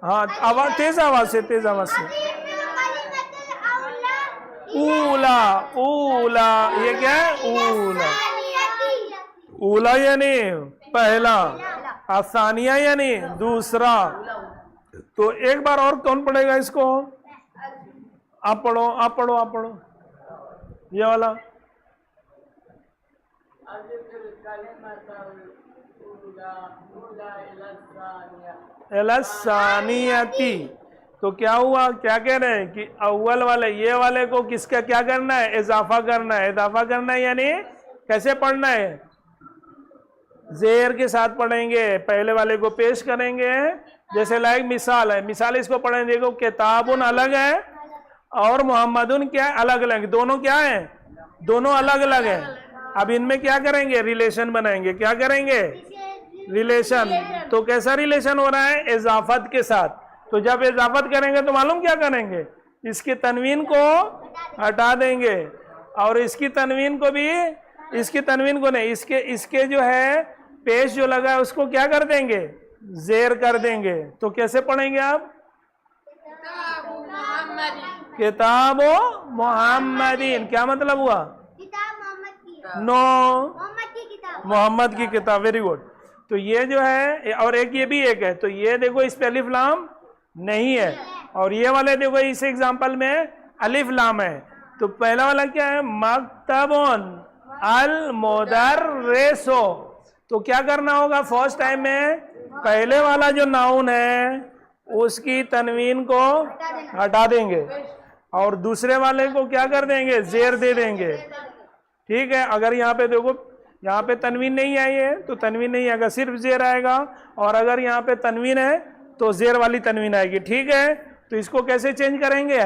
हाँ आवाज, तेज आवाज से, तेज आवाज से। ऊला, ऊला, ये क्या है? ऊला, ऊला यानी पहला, आसानिया यानी दूसरा। तो एक बार और कौन पढ़ेगा इसको? आप पढ़ो, आप पढ़ो, आप पढ़ो ये वाला। एलसानियती, तो क्या हुआ, क्या कह रहे हैं कि अव्वल वाले ये वाले को किसका क्या करना है? इजाफा करना है। इजाफा करना है यानी कैसे पढ़ना है? जेर के साथ पढ़ेंगे, पहले वाले को पेश करेंगे। जैसे लाइक मिसाल है, मिसाल इसको पढ़ेंगे, देखो किताबुन अलग है और मोहम्मदुन क्या है? अलग अलग, दोनों क्या है? दोनों अलग अलग है। अब इनमें क्या करेंगे? रिलेशन बनाएंगे। क्या करेंगे? रिलेशन। तो कैसा रिलेशन हो रहा है? इजाफत के साथ। तो जब इजाफत करेंगे तो मालूम क्या करेंगे? इसकी तनवीन को हटा देंगे और इसकी तनवीन को भी, इसकी तनवीन को नहीं, इसके जो है पेश जो लगा है उसको क्या कर देंगे? जेर कर देंगे। तो कैसे पढ़ेंगे आप? किताब मोहम्मदीन, क्या मतलब हुआ? किताब मोहम्मद की। नो, मोहम्मद की किताब। मोहम्मद की किताब, वेरी गुड। तो ये जो है, और एक ये भी एक है, तो ये देखो इस पे अलिफ लाम नहीं है, और ये वाले देखो इस एग्जांपल में अलिफ लाम है। तो पहला वाला क्या है? मक्तबुन अल मुदर्रिसो। तो क्या करना होगा? फर्स्ट टाइम में पहले वाला जो नाउन है उसकी तनवीन को हटा देंगे और दूसरे वाले को क्या कर देंगे? जेर दे देंगे, ठीक है? अगर यहाँ पे देखो, यहाँ पे तनवीन नहीं आई है तो तनवीन नहीं आएगा, सिर्फ जेर आएगा, और अगर यहाँ पे तनवीन है तो जेर वाली तनवीन आएगी, ठीक है? तो इसको कैसे चेंज करेंगे?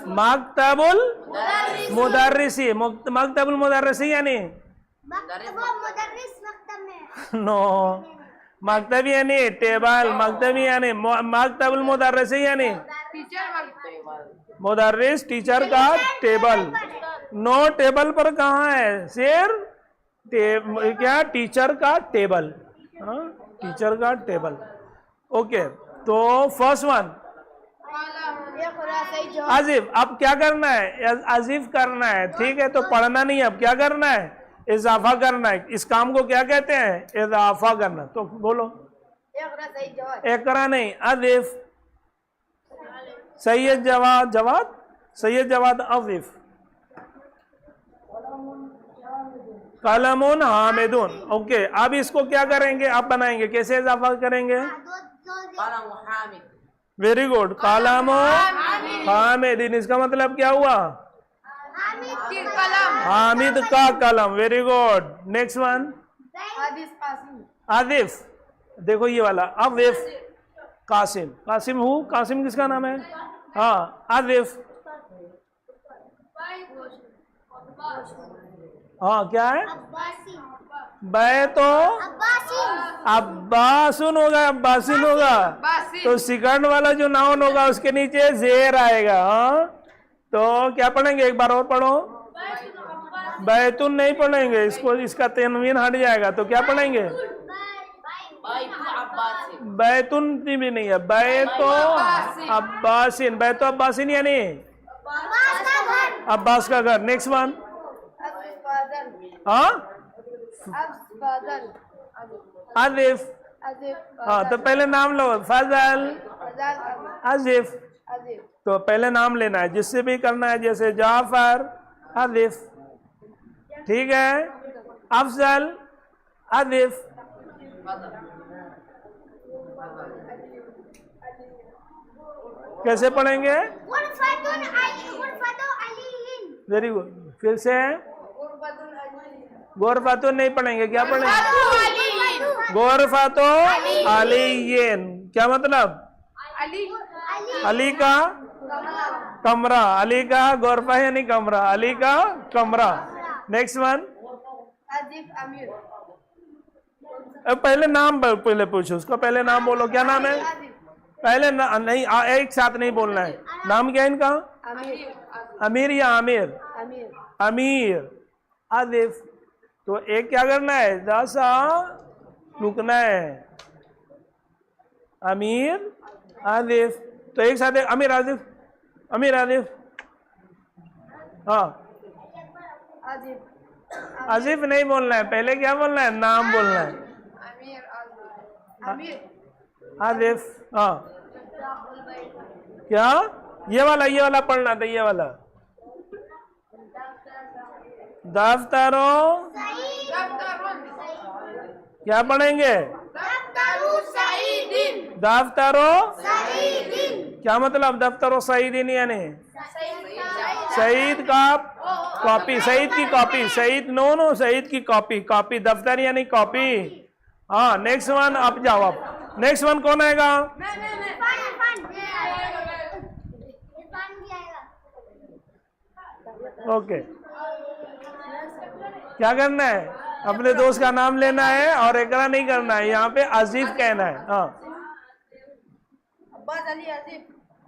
मक्तबुल मुदर्रिसी, मक्तबुल मुदर्रिसी यानी नो, मक्तब यानी टेबल, मक्तब यानी मक्तबुल मुदर्रिसी यानी मुदर्रिस टीचर का टेबल। नो, टेबल पर कहाँ है? सिर्फ क्या? टीचर का टेबल, हाँ टीचर का टेबल। ओके, तो फर्स्ट वन आजिफ। अब क्या करना है? आजिफ करना है, ठीक है? तो पढ़ना नहीं, अब क्या करना है? इजाफा करना है। इस काम को क्या कहते हैं? इजाफा करना। तो बोलो, एकरा नहीं, आजिफ। सैयद जवाद, जवाद, सैयद जवाद आजिफ। कलमुन हामिदुन। ओके, अब इसको क्या करेंगे? आप बनाएंगे, कैसे इजाफा करेंगे? वेरी गुड, कलम हामिदिन, इसका मतलब क्या हुआ? हामिद का कलम, वेरी गुड। नेक्स्ट वन आदिफ, देखो ये वाला आदिफ। कासिम, कासिम हूँ, कासिम किसका नाम है? हाँ, आदिफ। हाँ क्या है? बै तो अब्बासिन अब्बासुन होगा, अब्बासिन होगा। बासिन तो सेकंड वाला जो नाउन होगा उसके नीचे जेर आएगा। हाँ, तो क्या पढ़ेंगे, एक बार और पढ़ो। बैतुन नहीं पढ़ेंगे, इसको इसका तनवीन हट जाएगा। तो क्या पढ़ेंगे, बैतुन भी नहीं है, बैतो अब्बासिन, बैतो अब्बासिन यानी अब्बास का घर अब्बास का घर। Next one. हाँ, आजिफ। हाँ, तो पहले नाम लो, फजल, आजिफ। तो पहले नाम लेना है, जिससे भी करना है, जैसे जाफर, आजिफ, ठीक है। अफजल, आजिफ। कैसे पढ़ेंगे, गुरफतुन अली गुरफतु अलीन वेरी गुड। फिर से गोरफातुन नहीं पढ़ेंगे, क्या पढ़ेंगे, गोरफातो अलीन। क्या मतलब, अली अली का कमरा, अली का गोरफा है नहीं कमरा, अली का कमरा। Next one. आजिफ अमीर अब पहले नाम पहले पूछो उसको, पहले नाम बोलो, क्या नाम है पहले नहीं एक साथ नहीं बोलना है। नाम क्या है इनका, अमीर या आमिर, अमीर, आदिफ। तो एक क्या करना है, जैसा रुकना है, अमीर, आदिफ। तो एक साथ अमीर, आदिफ, अमीर, आदिफ। हाँ, आजिफ नहीं बोलना है, पहले क्या बोलना है, नाम बोलना है, आदिफ। हाँ, क्या, ये वाला पढ़ना था, ये वाला। दफ्तरों, क्या पढ़ेंगे, दफ्तरों, क्या मतलब, दफ्तरों सईदीन यानी सईद का कॉपी, सईद की कॉपी, सईद नो सईद की कॉपी, कॉपी दफ्तर यानी कॉपी। हाँ, नेक्स्ट वन। आप जाओ, आप नेक्स्ट वन कौन आएगा, ओके। क्या करना है, अपने दोस्त का नाम लेना है और एकरा नहीं करना है, यहाँ पे आजिफ कहना है। हाँ,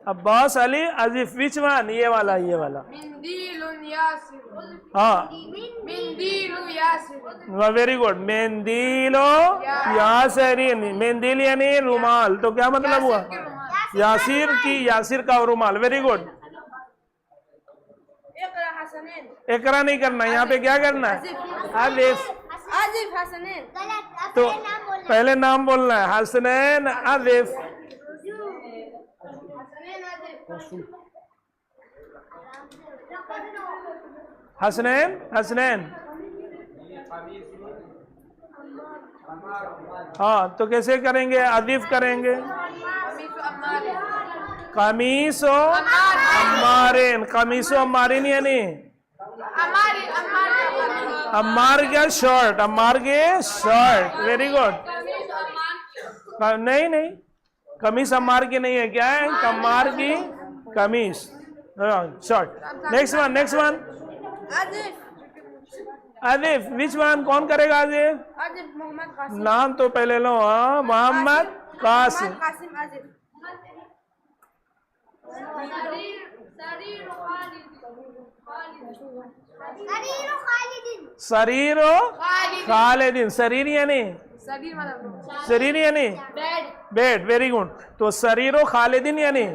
अब्बास अली आजिफ। विच वन, ये वाला, ये वाला। मिंदीलुन यासिर, हाँ, मिंदीलु यासिर, वेरी गुड। मेंदीलो यासरीन, मेंदील यानी रुमाल। तो क्या मतलब हुआ, यासिर की, यासिर का रुमाल। Very good. एकरा नहीं करना, यहाँ पे क्या करना है, आलिफ। आजिफ हसनैन गलत। तो पहले नाम बोलना है, हसनैन, आलिफ। हसनैन, हसनैन। हाँ, तो कैसे करेंगे, आदिफ करेंगे, कमीसो अम्मारिन, कमीसो अम्मारिन यानी अम्मार क्या, शर्ट, अम्मार के शर्ट। Very good. नहीं, कमीज अम्मार की नहीं है, क्या है, कम्मार की कमीज, shirt. Next one, next one. Adif, which one, कौन करेगा आदिफ, नाम तो पहले लो। हाँ, मोहम्मद कासिम। शरीरो खालिदिन, शरीर यानी शरीर यानी बेड। Very good. तो शरीरो खालिदिन यानी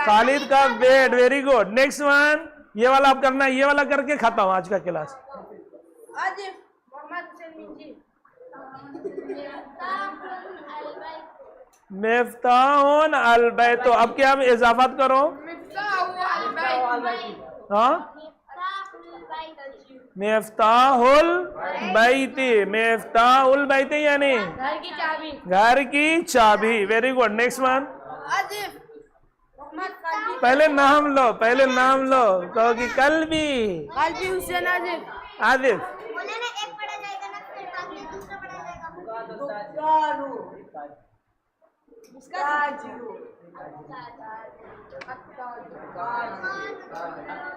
खालिद का bed. Very good. Next one, ये वाला आप करना है, ये वाला करके खाता हूँ आज का क्लास। मिफ्ताहुन अल बैत। तो अब क्या, इजाफत करो। हाँ, मिफ्ताहुल बैती, मिफ्ताहुल बैती यानी घर की चाबी। Very good. Next one. पहले नाम लो, पहले नाम लो। कहो कि कल्बी हुसैन आजिफ। आदिफ। बोले ना, एक पढ़ा जाएगा ना, फिर बाकी दूसरा पढ़ा जाएगा।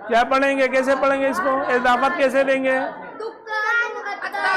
क्या पढ़ेंगे, कैसे पढ़ेंगे इसको, इजाफत कैसे देंगे।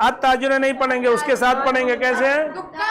अत्ताजिर नहीं पढ़ेंगे, उसके साथ पढ़ेंगे कैसे? दुकान